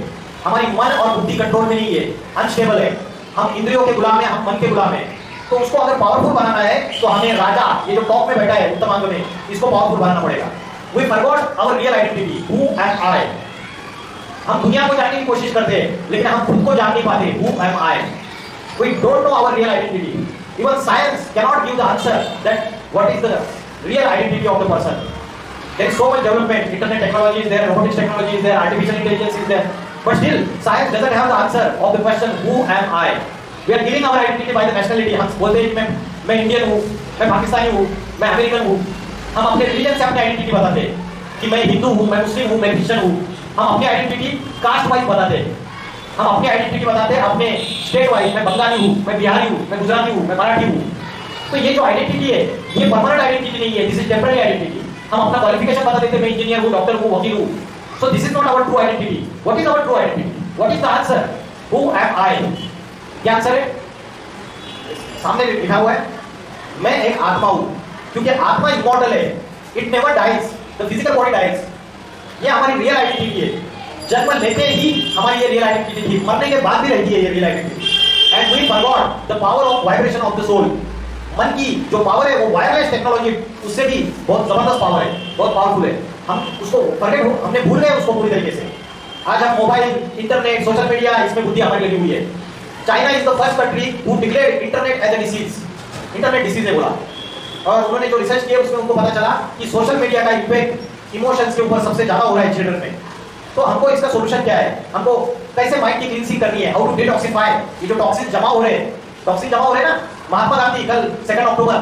हमारी मन और बुद्धि कंट्रोल में नहीं है, अनस्टेबल है। हम इंद्रियों के गुलाम हैं, हम मन के गुलाम हैं। तो उसको अगर पावरफुल बनाना है तो हमें राजा, ये जो टॉप में बैठा है उत्तम अंग में, इसको पावरफुल बनाना पड़ेगा। We forgot our real identity, who am I? हम दुनिया को जानने की कोशिश करते हैं लेकिन हम खुद को जान नहीं पाते, who am I? We don't know our real identity. Even science cannot give the answer that what is the real identity of the person. There is so much development, internet technology is there, robotics technology is there, artificial intelligence is there, but still science doesn't have the answer of the question who am I. We are giving our identity by the nationality. हम बोलते हैं मैं Indian हूँ, मैं पाकिस्तानी हूँ, मैं American हूँ। हम अपने रिलीजन से अपनी आइडेंटिटी बताते हैं कि मैं हिंदू हूँ, मैं मुस्लिम हूँ, मैं क्रिश्चियन हूँ। हम अपनी आइडेंटिटी कास्ट वाइज बताते हैं, हम अपनी आइडेंटिटी बताते हैं अपने स्टेट वाइज, मैं बंगाली हूँ, मैं बिहारी हूँ, मैं गुजराती हूँ, मैं मराठी हूँ। तो ये जो आइडेंटिटी है ये परमानेंट आइडेंटिटी नहीं है, दिस इज टेम्पररी आइडेंटिटी। हम अपना क्वालिफिकेशन बता देते हैं, मैं इंजीनियर हूँ, डॉक्टर हूँ, वकील हूँ। So this is not our true identity. What is our true identity? What is the answer? Who am I? क्या आंसर है? सामने लिखा हुआ है, मैं एक आत्मा हूँ, क्योंकि आत्मा इमॉर्टल है, it never dies, the physical body dies. ये हमारी रियल आइडेंटिटी है। जन्म लेते ही हमारी ये रियल आइडेंटिटी थी, मरने के बाद भी रहती है ये real identity. And we forgot the power of vibration of the soul. मन की जो पावर है वो वायरलेस टेक्नोलॉजी उससे भी बहुत जबरदस्त पावर है, बहुत पावरफुल है। हम उसको हमने भूल गए उसको पूरी तरीके से। आज हम मोबाइल, इंटरनेट, सोशल मीडिया, इसमें बुद्धि हमारी लगी हुई है। China is the first country who declared internet as a disease. Internet disease है बोला, और उन्होंने जो रिसर्च किया उसमें उनको पता चला कि सोशल मीडिया का इम्पैक्ट इमोशंस के ऊपर सबसे ज्यादा हो रहा है चिल्ड्रन में। तो हमको इसका सोल्यूशन क्या है? हमको कैसे माइंड की क्लींसिंग करनी है? हाउ टू डिटॉक्सिफाई ये जो टॉक्सिन जमा हो रहे हैं, ना। महात्मा गांधी, कल 2 अक्टूबर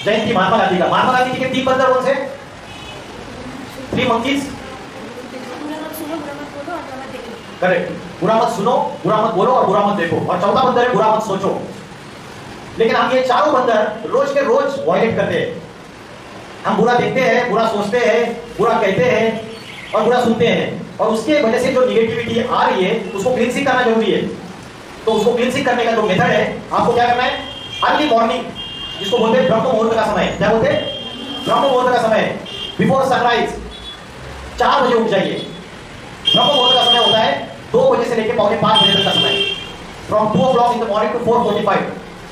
जयंती महात्मा गांधी का। महात्मा गांधी के 3 बंदर कौन से? 3 monkeys। करेक्ट, बुरा मत सुनो, बुरा मत बोलो और बुरा मत देखो। और चौथा बंदर है बुरा मत सोचो। लेकिन हम ये चारों बंदर रोज के रोज वायलेट करते हैं। हम बुरा देखते हैं, बुरा सोचते हैं, बुरा कहते हैं और बुरा सुनते हैं, और उसके वजह से जो निगेटिविटी आ रही है उसको क्लींसिंग करना जरूरी है। तो उसको क्लींसिंग करने का जो मेथड है, आपको क्या करना है? अर्ली मॉर्निंग, जिसको बोलते हैं ब्रह्म मुहूर्त का समय। क्या बोलते हैं? ब्रह्म मुहूर्त का समय, बिफोर सनराइज 4 बजे उठ जाइए। ब्रह्म मुहूर्त का समय होता है 2 बजे से लेकर 4:45 बजे तक का समय। From 2 o'clock in the morning to 4:45।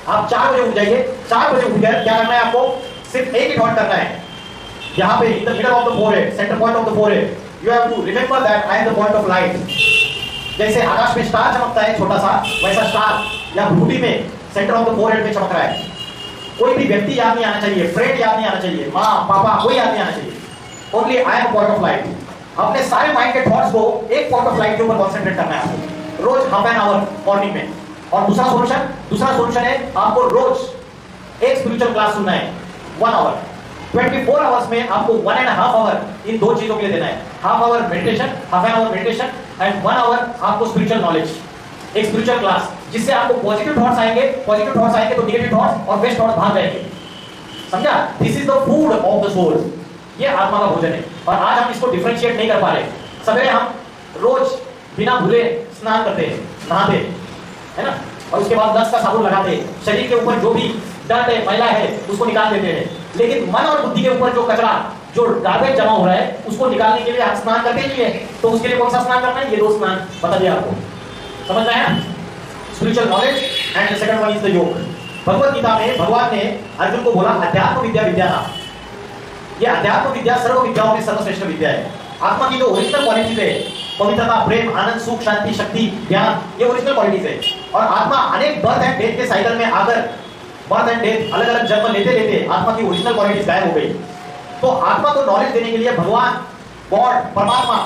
आप 4 बजे उठ जाइए। 4 बजे उठकर क्या करना है आपको? सिर्फ एक ही थॉट करना है, यहाँ पे in the middle of the forehead, centre point of the forehead, you have to remember that I am the point of light. जैसे आकाश में स्टार चमकता है छोटा सा, वैसा स्टार या भूमि में सेंटर ऑफ द फोरहेड में चमक रहा है। कोई भी व्यक्ति याद नहीं आना चाहिए, फ्रेंड याद नहीं आना चाहिए, माँ पापा कोई याद नहीं आना चाहिए। Only I am point of light. अपने सारे माइंड के थॉट्स को एक पॉइंट ऑफ लाइट के ऊपर कॉन्सेंट्रेट करना है आपको, रोज हाफ एन आवर मॉर्निंग में। और दूसरा सोल्यूशन है आपको रोज एक स्पिरिचुअल क्लास सुनना है 1 आवर। 24 आवर्स में आपको 1.5 आवर इन दो चीजों के लिए देना है, half hour meditation, half an hour meditation and 1 hour आपको स्पिरिचुअल नॉलेज, एक स्पिरिचुअल क्लास, जिससे आपको पॉजिटिव थॉट्स आएंगे तो नेगेटिव थॉट्स और वेस्ट थॉट्स भाग जाएंगे। समझा? This is the food of the soul. ये आत्मा का भोजन है। और आज हम इसको डिफरेंशिएट नहीं कर पा रहे। सवेरे हम रोज बिना भूले स्नान करते हैं, नहाते है ना, और उसके बाद 10 का साबुन लगाते हैं, शरीर के ऊपर जो भी डर्ट है, मैला है, उसको निकाल देते हैं। लेकिन मन और बुद्धि के ऊपर जो कचरा, जो गार्बेज जमा हो रहा है, उसको निकालने के लिए हम स्नान करते ही है। तो उसके लिए कौन सा स्नान करना है? ये 2 स्नान बता दिया आपको। समझ आया? Spiritual knowledge and the second one is the योग। भगवत गीता में भगवान ने अर्जुन को बोला अध्यात्म विद्या विद्या। ये अध्यात्म विद्या सर्व विद्याओं में सर्वश्रेष्ठ विद्या है। आत्मा की जो ओरिजिनल क्वालिटीज है, पवित्रता, प्रेम, आनंद, सुख, शांति, शक्ति, ज्ञान, ये ओरिजिनल क्वालिटीज है। और आत्मा अनेक बर्थ एंड डेथ के साइकिल में आकर बर्थ एंड डेथ अलग अलग जन्म लेते लेते आत्मा की ओरिजिनल क्वालिटीज गायब हो गई। तो आत्मा को नॉलेज देने के लिए भगवान, गॉड, परमात्मा,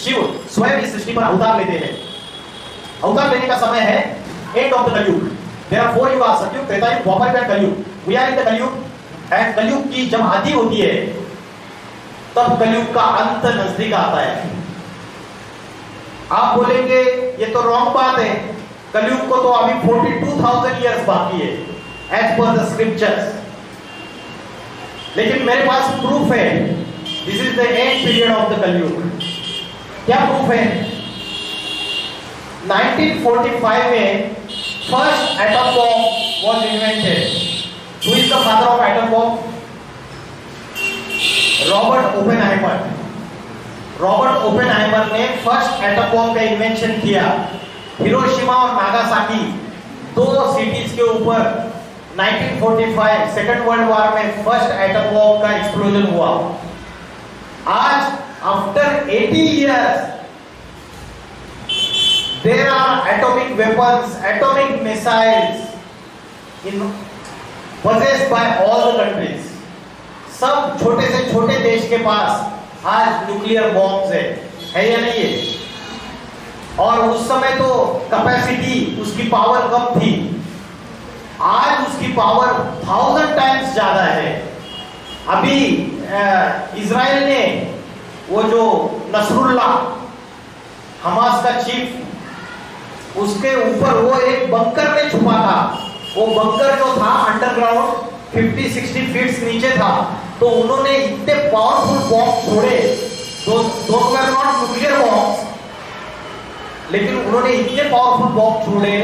शिव स्वयं इस सृष्टि पर अवतार लेते हैं। अवतार लेने का समय है एंड ऑफ द कलयुग। देयर आर 4 युग, सतयुग, त्रेता युग, द्वापर एंड कलयुग। वी आर इन द कलयुग एंड कलयुग की जब आदि होती है तब कलयुग का अंत नजदीक आता है। आप बोलेंगे ये तो रॉन्ग बात है, कलयुग को तो अभी 42,000 इयर्स बाकी है एज पर द स्क्रिप्चर्स। लेकिन मेरे पास प्रूफ है, this is the end period of the कलयुग। क्या प्रूफ है? 1945 में first atom bomb was invented. Who is the father of atom bomb? Robert Oppenheimer. Robert Oppenheimer ने फर्स्ट एटम बॉम्ब का invention किया। हिरोशिमा और नागासाकी 2 सिटीज के ऊपर 1945 सेकेंड वर्ल्ड वॉर में फर्स्ट एटम बॉम्ब का एक्सप्लोजन हुआ। आज after 80 years there are atomic weapons, atomic missiles possessed by all the countries. सब छोटे से छोटे देश के पास आज न्यूक्लियर बॉम्ब्स है या नहीं है? और उस समय तो कैपेसिटी, उसकी पावर कम थी, आज उसकी पावर 1000 टाइम्स ज्यादा है। अभी इजराइल ने वो जो नसरुल्ला, हमास का चीफ, उसके ऊपर वो एक बंकर में छुपा था। वो बंकर जो था अंडरग्राउंड 50-60 फीट नीचे था। तो उन्होंने इतने पावरफुल बॉम्ब छोड़े, दो नॉट न्यूक्लियर बॉम्ब, लेकिन उन्होंने इतने पावरफुल बॉम्ब छोड़े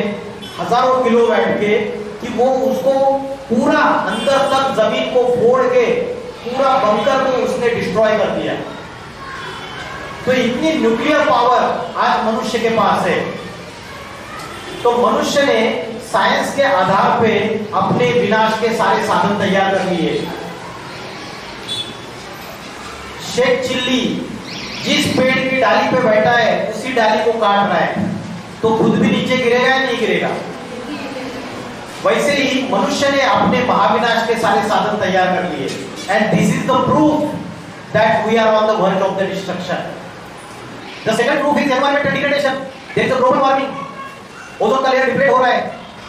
हजारों किलोवाट के कि वो उसको पूरा अंदर तक जमीन को फोड़ के पूरा बंकर को उसने डिस्ट्रॉय कर दिया। तो इतनी न्यूक्लियर पावर आज मनुष्य के पास है। तो मनुष्य ने साइंस के आधार पे अपने विनाश के सारे साधन तैयार कर लिए। शेख चिल्ली जिस पेड़ की डाली पे बैठा है उसी डाली को काट रहा है, तो खुद भी नीचे गिरेगा या नहीं गिरेगा? वैसे ही मनुष्य ने अपने महाविनाश के सारे साधन तैयार कर लिए। And this is the proof that we are on the verge of the destruction. The second proof is environmental degradation. There is a global warming, ozone का लेयर डिप्लीट हो रहा है,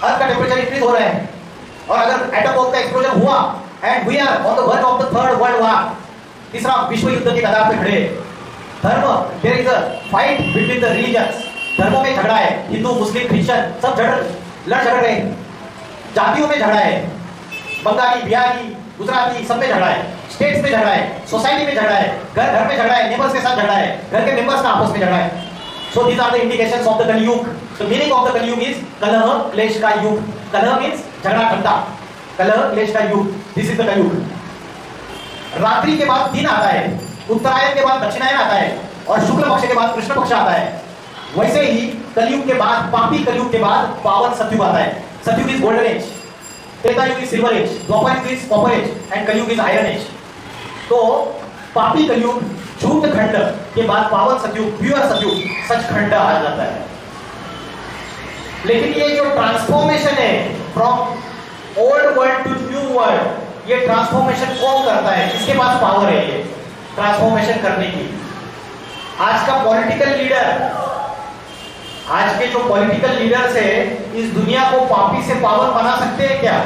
अर्थ का टेंपरेचर इंक्रीज हो रहा है। और अगर एटम बॉम्ब का एक्सप्लोजन हुआ and we are on the verge of the third world war, तीसरा विश्व युद्ध के कगार पे खड़े। धर्म, there is a fight between the religions. धर्मों में झगड़ा है, हिंदू, मुस्लिम, क्रिश्चियन सब लड़ झगड़ रहे हैं। जातियों में झगड़ा है, बंगाली, बिहारी, गुजराती सब में झगड़ा है। स्टेट्स में झगड़ा है, सोसाइटी में झगड़ा है, घर में झगड़ा है, नेबर्स के साथ झगड़ा है, घर के मेंबर्स का आपस में झगड़ा है। So these are the indications of the Kalyug. The meaning of the Kalyug is कलह क्लेश का युग। कलह means झगड़ा ठंडा, कलह क्लेश का युग। This is the Kalyug. रात्रि के बाद दिन आता है, उत्तरायण के बाद दक्षिणायन आता है, और शुक्ल पक्ष के बाद कृष्ण पक्ष आता है। वैसे ही कलयुग के बाद, पापी कलयुग के बाद पावन सतयुग आता है। सतयुग इज गोल्डन एज, त्रेता युग इज सिल्वर एज, द्वापर युग इज कॉपर एज एंड कलयुग इज आयरन एज। तो पापी कलयुग, झूठ खंड के बाद पावन सतयुग, प्योर सतयुग, सचखंड आ जाता है। लेकिन ये जो ट्रांसफॉर्मेशन है from old world to new world, ये ट्रांसफॉर्मेशन कौन करता है? किसके पास पावर है ये ट्रांसफॉर्मेशन करने की? आज का पॉलिटिकल लीडर, आज के जो पॉलिटिकल लीडर्स है, इस दुनिया को पापी से पावन बना सकते हैं क्या?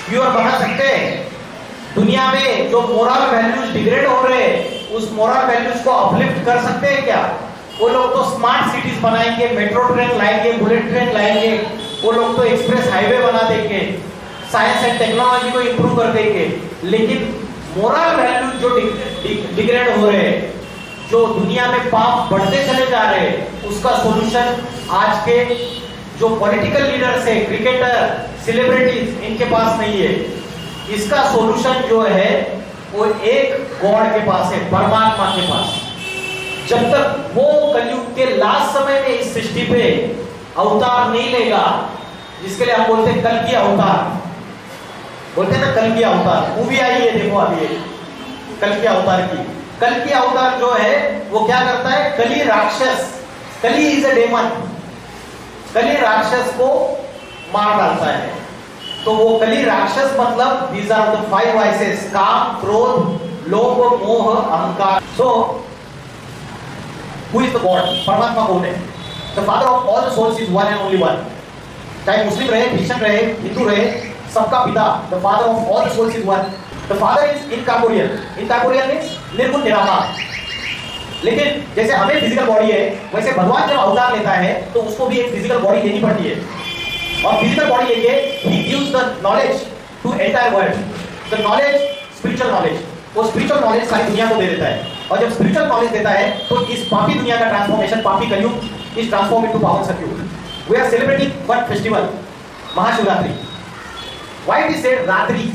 प्योर बना सकते हैं? दुनिया में जो मोरल वैल्यूज डिग्रेड हो रहे हैं, उस मोरल वैल्यूज को अपलिफ्ट कर सकते हैं क्या? वो लोग तो स्मार्ट सिटीज बनाएंगे, मेट्रो ट्रेन लाएंगे, बुलेट ट्रेन लाएंगे, वो लोग तो एक्सप्रेस हाईवे बना देंगे, साइंस एंड टेक्नोलॉजी को इंप्रूव कर देंगे, लेकिन मोरल वैल्यूज जो डिग्रेड हो रहे हैं, जो दुनिया में पाप बढ़ते चले जा रहे हैं, उसका सॉल्यूशन आज के जो पॉलिटिकल लीडर्स है, क्रिकेटर, सेलिब्रिटीज, इनके पास नहीं है। इसका सॉल्यूशन जो है वो एक गॉड के पास है, परमात्मा के पास। जब तक वो कलयुग के लास्ट समय में इस सृष्टि पे अवतार नहीं लेगा, जिसके लिए हम बोलते हैं कल की अवतार, बोलते हैं ना कल की अवतार, मूवी आई है देखो अभी कल की अवतार की। कल की अवतार जो है वो क्या करता है? कली राक्षस, कली इज अ डेमन, कली राक्षस को मार डालता है। तो वो कली राक्षस मतलब these are the 5 vices, काम, क्रोध, लोभ, मोह, अहंकार। So who is the God? परमात्मा कौन है? The father of all the souls is one and only one. चाहे मुस्लिम रहे, क्रिश्चियन रहे, हिंदू रहे, सबका पिता, the father of all the souls is one. The father is incorporeal. Incorporeal means निर्गुण निराकार। लेकिन जैसे हमें फिजिकल बॉडी है, वैसे भगवान जब अवतार लेता है तो उसको भी एक फिजिकल बॉडी लेनी पड़ती है, और फिजिकल बॉडी लेके he gives the knowledge to entire world. The knowledge, spiritual knowledge, वो spiritual knowledge सारी दुनिया को दे देता है। और जब spiritual knowledge देता है तो इस पापी दुनिया का ट्रांसफॉर्मेशन, पापी कलयुग is transformed into पावन सतयुग। We are celebrating one festival, Mahashivratri. Why we say रात्रि?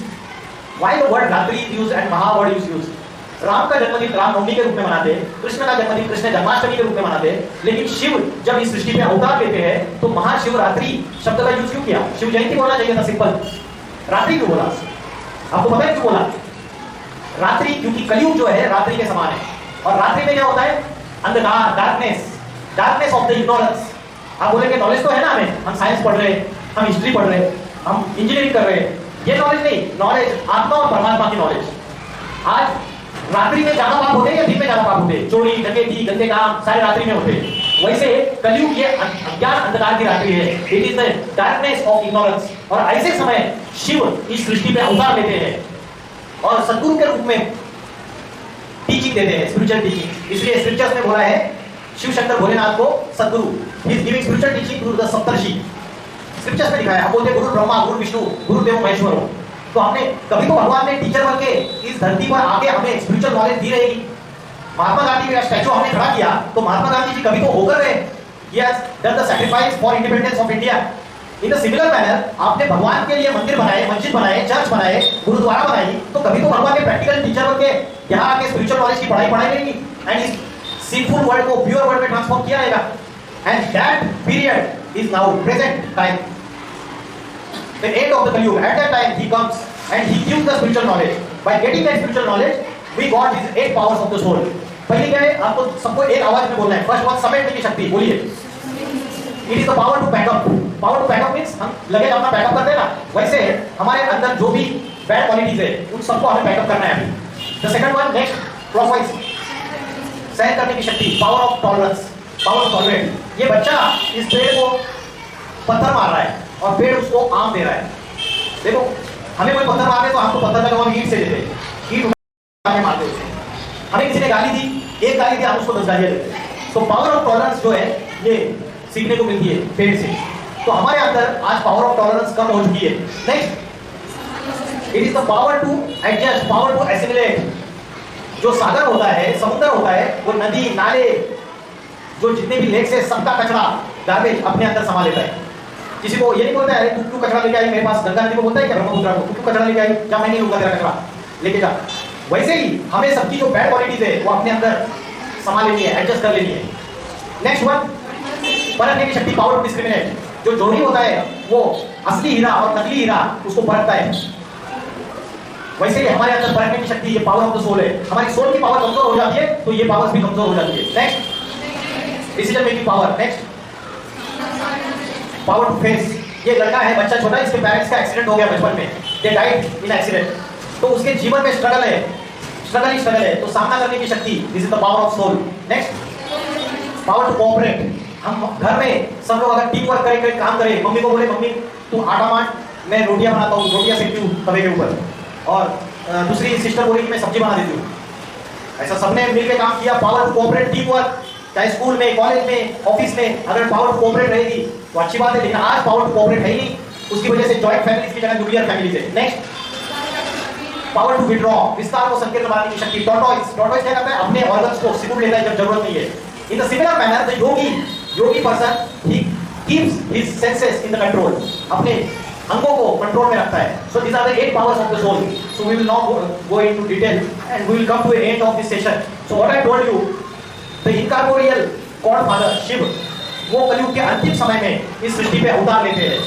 Why the word रात्रि is used and महा word is used? राम का जन्मदिन रामनवमी के रूप में मनाते हैं, कृष्ण का जन्मदिन कृष्ण जन्माष्टमी के रूप में मनाते हैं, लेकिन शिव जब इस सृष्टि में अवतार लेते हैं तो महाशिवरात्रि शब्द का यूज क्यों किया? शिव जयंती बोलना चाहिए था, सिंपल। रात्रि क्यों बोला? आपको पता है क्यों बोला रात्रि? क्योंकि कलयुग जो है रात्रि के समान है, और रात्रि में क्या होता है? अंधकार, darkness, darkness of the ignorance. आप बोलेंगे नॉलेज तो है ना हमें, हम साइंस पढ़ रहे हैं, हम हिस्ट्री पढ़ रहे हैं, हम इंजीनियरिंग कर रहे हैं, ये नॉलेज नहीं, नॉलेज आत्मा और परमात्मा की नॉलेज। आज रात्रि में ज्यादा पाप होते हैं या दिन में ज्यादा पाप होते हैं? चोरी, डकैती, गंदे काम सारे रात्रि में होते हैं। वैसे कलयुग ये अज्ञान अंधकार की रात्रि है, it is the darkness of ignorance. और ऐसे समय शिव इस सृष्टि में अवतार लेते हैं और सद्गुरु के रूप में टीचिंग देते हैं, स्पिरिचुअल टीचिंग। इसलिए स्क्रिप्चर्स में बोला है शिव शंकर भोलेनाथ को सद्गुरु, he is giving spiritual teaching to the Saptarishi. Scriptures में लिखा है, हम बोलते हैं गुरु ब्रह्मा, गुरु विष्णु, गुरुदेव महेश्वर। तो हमने कभी तो भगवान ने टीचर बन के इस धरती पर आके हमें स्पिरिचुअल नॉलेज दी रहेगी। महात्मा गांधी का स्टैचू हमने खड़ा किया तो महात्मा गांधी जी कभी तो होकर रहे, he has done the sacrifice for independence of India. In a similar manner, आपने भगवान के लिए मंदिर बनाए, मस्जिद बनाए, चर्च बनाए, गुरुद्वारा बनाई, तो कभी तो भगवान ने प्रैक्टिकल टीचर बन के यहाँ आके स्पिरिचुअल नॉलेज की पढ़ाई रहेगी एंड इस सिंफुल वर्ल्ड को प्योर वर्ल्ड में ट्रांसफॉर्म किया रहेगा। And that period is now present time, the end of the Kaliyug. At that time he comes and he gives the spiritual knowledge. By getting that spiritual knowledge, we got these 8 powers of the soul. पहले क्या है? आपको सबको एक आवाज में बोलना है। फर्स्ट वन, समेटने की शक्ति, बोलिए। It is the power to back up. Power to back up means हम लगेज अपना बैकअप करते हैं ना, वैसे हमारे अंदर जो भी बैड क्वालिटीज है उन सबको हमें बैकअप करना है अभी। The second one, next, clockwise, सहन करने की शक्ति, power of tolerance, power to tolerate। ये बच्चा इस पेड़ को पत्थर मार रहा है और पेड़ उसको आम दे रहा है। देखो हमें कोई पत्थर मारे तो हमको पत्थर का जवाब ईंट से देते हैं, ईंट उठाकर मारते हैं। हमें किसी ने गाली दी, एक गाली दी, हम उसको 10 गालियां देते हैं। तो पावर ऑफ टॉलरेंस जो है ये सीखने को मिलती है पेड़ से। तो हमारे अंदर आज पावर ऑफ टॉलरेंस कम हो चुकी है। Next, it is the power to adjust, power to assimilate. जो सागर होता है, समुद्र होता है, वो नदी, नाले, जो जितने भी लेक्स है, सबका कचरा, गार्बेज अपने अंदर समा लेता है। किसी को ये नहीं बोलता है तू क्यों कचरा लेके आई मेरे पास, गंगा नदी को बोलता है क्या ब्रह्मपुत्र को, तू क्यों कचरा लेके आई, क्या मैं नहीं लूंगा तेरा कचरा, लेके जा। वैसे ही हमें सबकी जो बैड क्वालिटीज है वो अपने अंदर समा लेनी है, एडजस्ट कर लेनी है। नेक्स्ट वन, परखने की शक्ति, पावर टू डिस्क्रिमिनेट। जो जोड़ी होता है वो असली हीरा और नकली हीरा उसको परखता है। वैसे ही हमारे अंदर परखने की शक्ति, ये पावर ऑफ द सोल है। हमारी सोल की पावर कमजोर हो जाती है तो ये पावर्स भी कमजोर हो जाती है। Next, decision making power. Next, power to face, ये लड़का है, बच्चा छोटा, इसके पेरेंट्स का एक्सीडेंट हो गया बचपन में, दे डाइड इन एक्सीडेंट, तो उसके जीवन में स्ट्रगल है, तो सामना करने की शक्ति, this is the power of soul. Next, power to cooperate. हम घर में सब लोग अगर टीम वर्क करें, काम करें, मम्मी को बोले मम्मी तू आटा मान, मैं रोटियां बनाता हूँ, रोटियां सेकती हूँ तवे के ऊपर, और दूसरी सिस्टर बोली कि मैं सब्जी बना देती हूँ, ऐसा सबने मिलकर काम किया, power to cooperate, team work, चाहे स्कूल में, कॉलेज में, ऑफिस में, अगर पावर टू कोऑपरेट रहेगी तो अच्छी बात है, लेकिन आज पावर टू कोऑपरेट है ही नहीं, उसकी वजह से जॉइंट फैमिलीज की जगह न्यूक्लियर फैमिलीज है। नेक्स्ट, पावर टू विड्रॉ, विस्तार को संकीर्ण बनाने की शक्ति। टॉर्टोइस क्या करता है, अपने ऑर्गन्स को सिकुड़ लेता है जब जरूरत नहीं है। In the similar manner the yogi person he keeps his senses in the control, अपने अंगों को कंट्रोल में रखता है। So these are the 8 powers of the soul. So we will not go into detail and we will come to an end of this session. So what I told you, the incorporeal God Father Shiv, वो कलयुग के अंतिम समय में इस सृष्टि पे अवतार लेते हैं,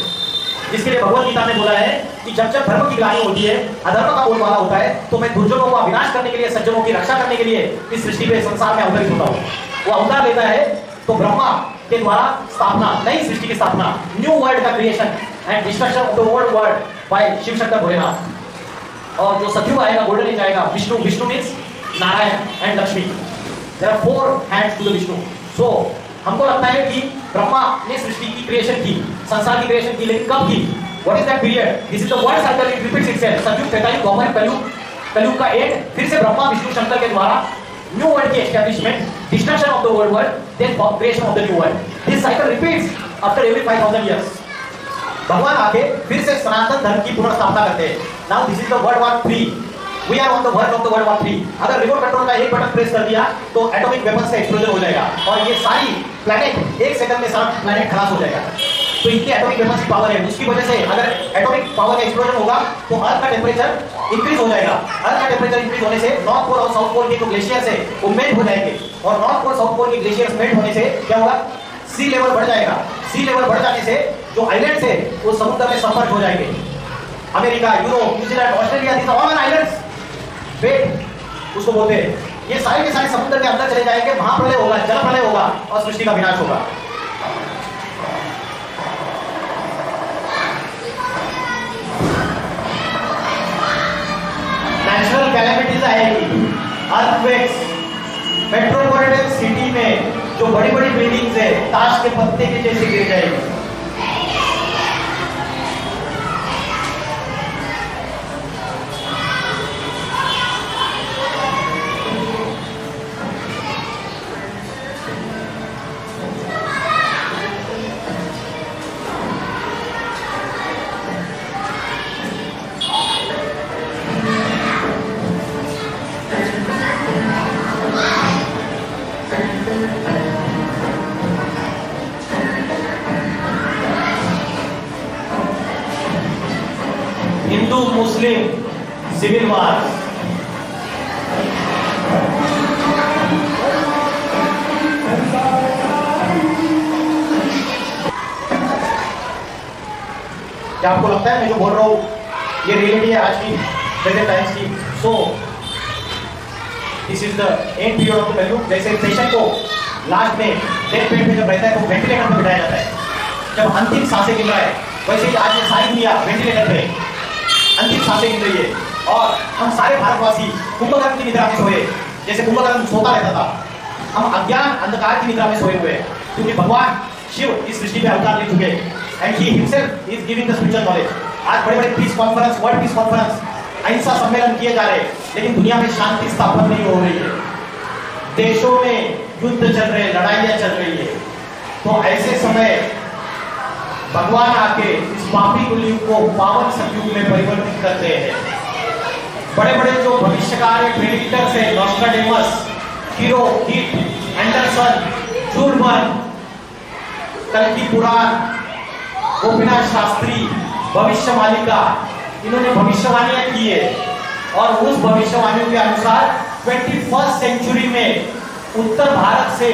जिसके लिए भगवत गीता ने बोला है कि जब जब धर्म की ग्लानि होती है, अधर्म का बोलबाला होता है, तो मैं दुर्जनों का विनाश करने के लिए, सज्जनों की रक्षा करने के लिए इस सृष्टि पे, संसार में अवतरित होता हूँ। वो अवतार लेता है तो ब्रह्मा के द्वारा स्थापना, नई सृष्टि की स्थापना, न्यू वर्ल्ड का creation and destruction of the old world by Shiv Shankar Bholenath. और जो सतयुग आएगा, गोल्डन एज आएगा, Vishnu means Narayan and Lakshmi. There are 4 hands to the Vishnu. So हमको लगता है कि ब्रह्मा ने सृष्टि की क्रिएशन की, संसार की क्रिएशन की, लेकिन कब की? What is that period? This is the world cycle, it repeats itself. सतयुग, त्रेतायुग, द्वापर, कलयुग का एंड, फिर से ब्रह्मा विष्णु शंकर के द्वारा न्यू वर्ल्ड की establishment, destruction of the old world, then creation of the new world. This cycle repeats after every 5000 years. भगवान आके फिर से सनातन धर्म की पुनर्स्थापना करते हैं। Now this is the world war 3। We are on the verge of the World War 3। अगर रिमोट कंट्रोल का एक बटन प्रेस कर दिया तो एटॉमिक वेपन्स का एक्सप्लोजन हो जाएगा और ये सारी प्लैनेट एक सेकंड में सारा प्लैनेट खलास हो जाएगा। तो इतनी एटॉमिक वेपन्स की पावर है, उसकी वजह से अगर एटॉमिक पावर का एक्सप्लोजन होगा तो अर्थ का टेम्परेचर इंक्रीज हो जाएगा। अर्थ का टेम्परेचर इंक्रीज होने से नॉर्थ पोल और साउथ पोल के जो ग्लेशियर्स है वो मेल्ट हो जाएंगे, और नॉर्थ पोल साउथ पोल के ग्लेशियर्स मेल्ट होने से क्या होगा, सी लेवल बढ़ जाएगा। सी लेवल बढ़ जाने से जो आइलैंड्स है वो समुद्र में सबमर्ज हो जाएंगे। America, Europe, New Zealand, Australia, this all are islands, wait उसको बोलते हैं, ये सारे के सारे समुद्र के अंदर चले जाएंगे, महाप्रलय होगा, जल प्रलय होगा और सृष्टि का विनाश होगा। नेचुरल कैलेमिटीज आएगी, अर्थक्वेक्स, मेट्रोपॉलिटन सिटी में जो बड़ी बड़ी बिल्डिंग्स है ताश के पत्ते के जैसे गिर जाएगी। हिंदू मुस्लिम सिविल वार, क्या आपको लगता है मैं जो बोल रहा हूं ये रियलिटी है आज की प्रेजेंट टाइम्स की? सो this is the end period of the कलयुग। जैसे पेशेंट को लास्ट में डेथ बेड में जब रहता है तो वेंटिलेटर पर बिठाया जाता है, जब अंतिम सांसें गिन रहा है, वैसे ही आज ये सारी दुनिया वेंटिलेटर पे अंतिम सांसें गिन रही है। और हम सारे भारतवासी कुंभकर्ण की निद्रा में सोए, जैसे कुंभकर्ण सोता रहता था, हम अज्ञान अंधकार की निद्रा में सोए हुए हैं, क्योंकि भगवान शिव इस सृष्टि में अवतार ले चुके and he himself is giving the spiritual knowledge. आज बड़े बड़े piece conference, world peace conference, अहिंसा सम्मेलन किए जा रहे हैं, लेकिन दुनिया में शांति स्थापन नहीं हो रही है, देशों में युद्ध चल रहे हैं, लड़ाइयां चल रही है। तो ऐसे समय भगवान आके इस पापी कलयुग को पावन सतयुग में परिवर्तित करते हैं। बड़े बड़े जो भविष्यकार प्रेडिक्टर्स हैं, नॉस्ट्राडेमस, हीरो, हिट, एंडरसन, जूलबर्न, कल्कि पुराण, गोपीनाथ शास्त्री, भविष्यवाणिका, इन्होंने भविष्यवाणियां की है और उस भविष्यवाणियों के अनुसार 21st सेंचुरी में उत्तर भारत से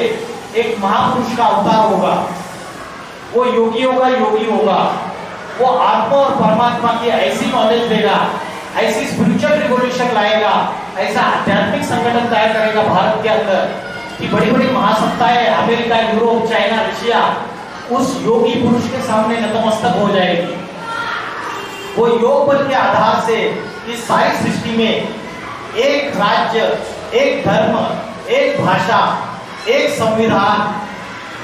एक महापुरुष का अवतार होगा। वो योगियों का योगी होगा, वो आत्मा और परमात्मा की ऐसी नॉलेज देगा, ऐसी स्पिरिचुअल रिवॉल्यूशन लाएगा, ऐसा आध्यात्मिक संगठन तैयार करेगा भारत के अंदर कि बड़ी बड़ी महासत्ताएं, अमेरिका, यूरोप, चाइना, रशिया, उस योगी पुरुष के सामने नतमस्तक हो जाएगी। वो योग बल के आधार से इस सारी सृष्टि में एक राज्य, एक धर्म, एक भाषा, एक संविधान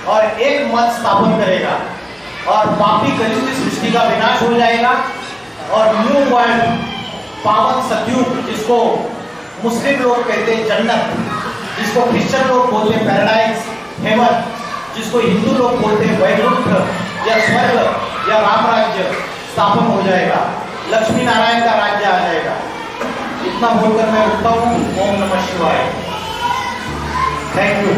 और एक मत स्थापन करेगा और पापी कलयुगी सृष्टि का विनाश हो जाएगा और न्यू वर्ल्ड, पावन सतयुग, जिसको मुस्लिम लोग कहते हैं जन्नत, जिसको क्रिश्चियन लोग बोलते हैं पैराडाइज, हेवन, जिसको हिंदू लोग बोलते हैं वैकुंठ या स्वर्ग या राम राज्य स्थापन हो जाएगा। लक्ष्मी नारायण का राज्य आ जाएगा। इतना बोलकर मैं उठता हूँ। ओम नमः शिवाय। Thank you.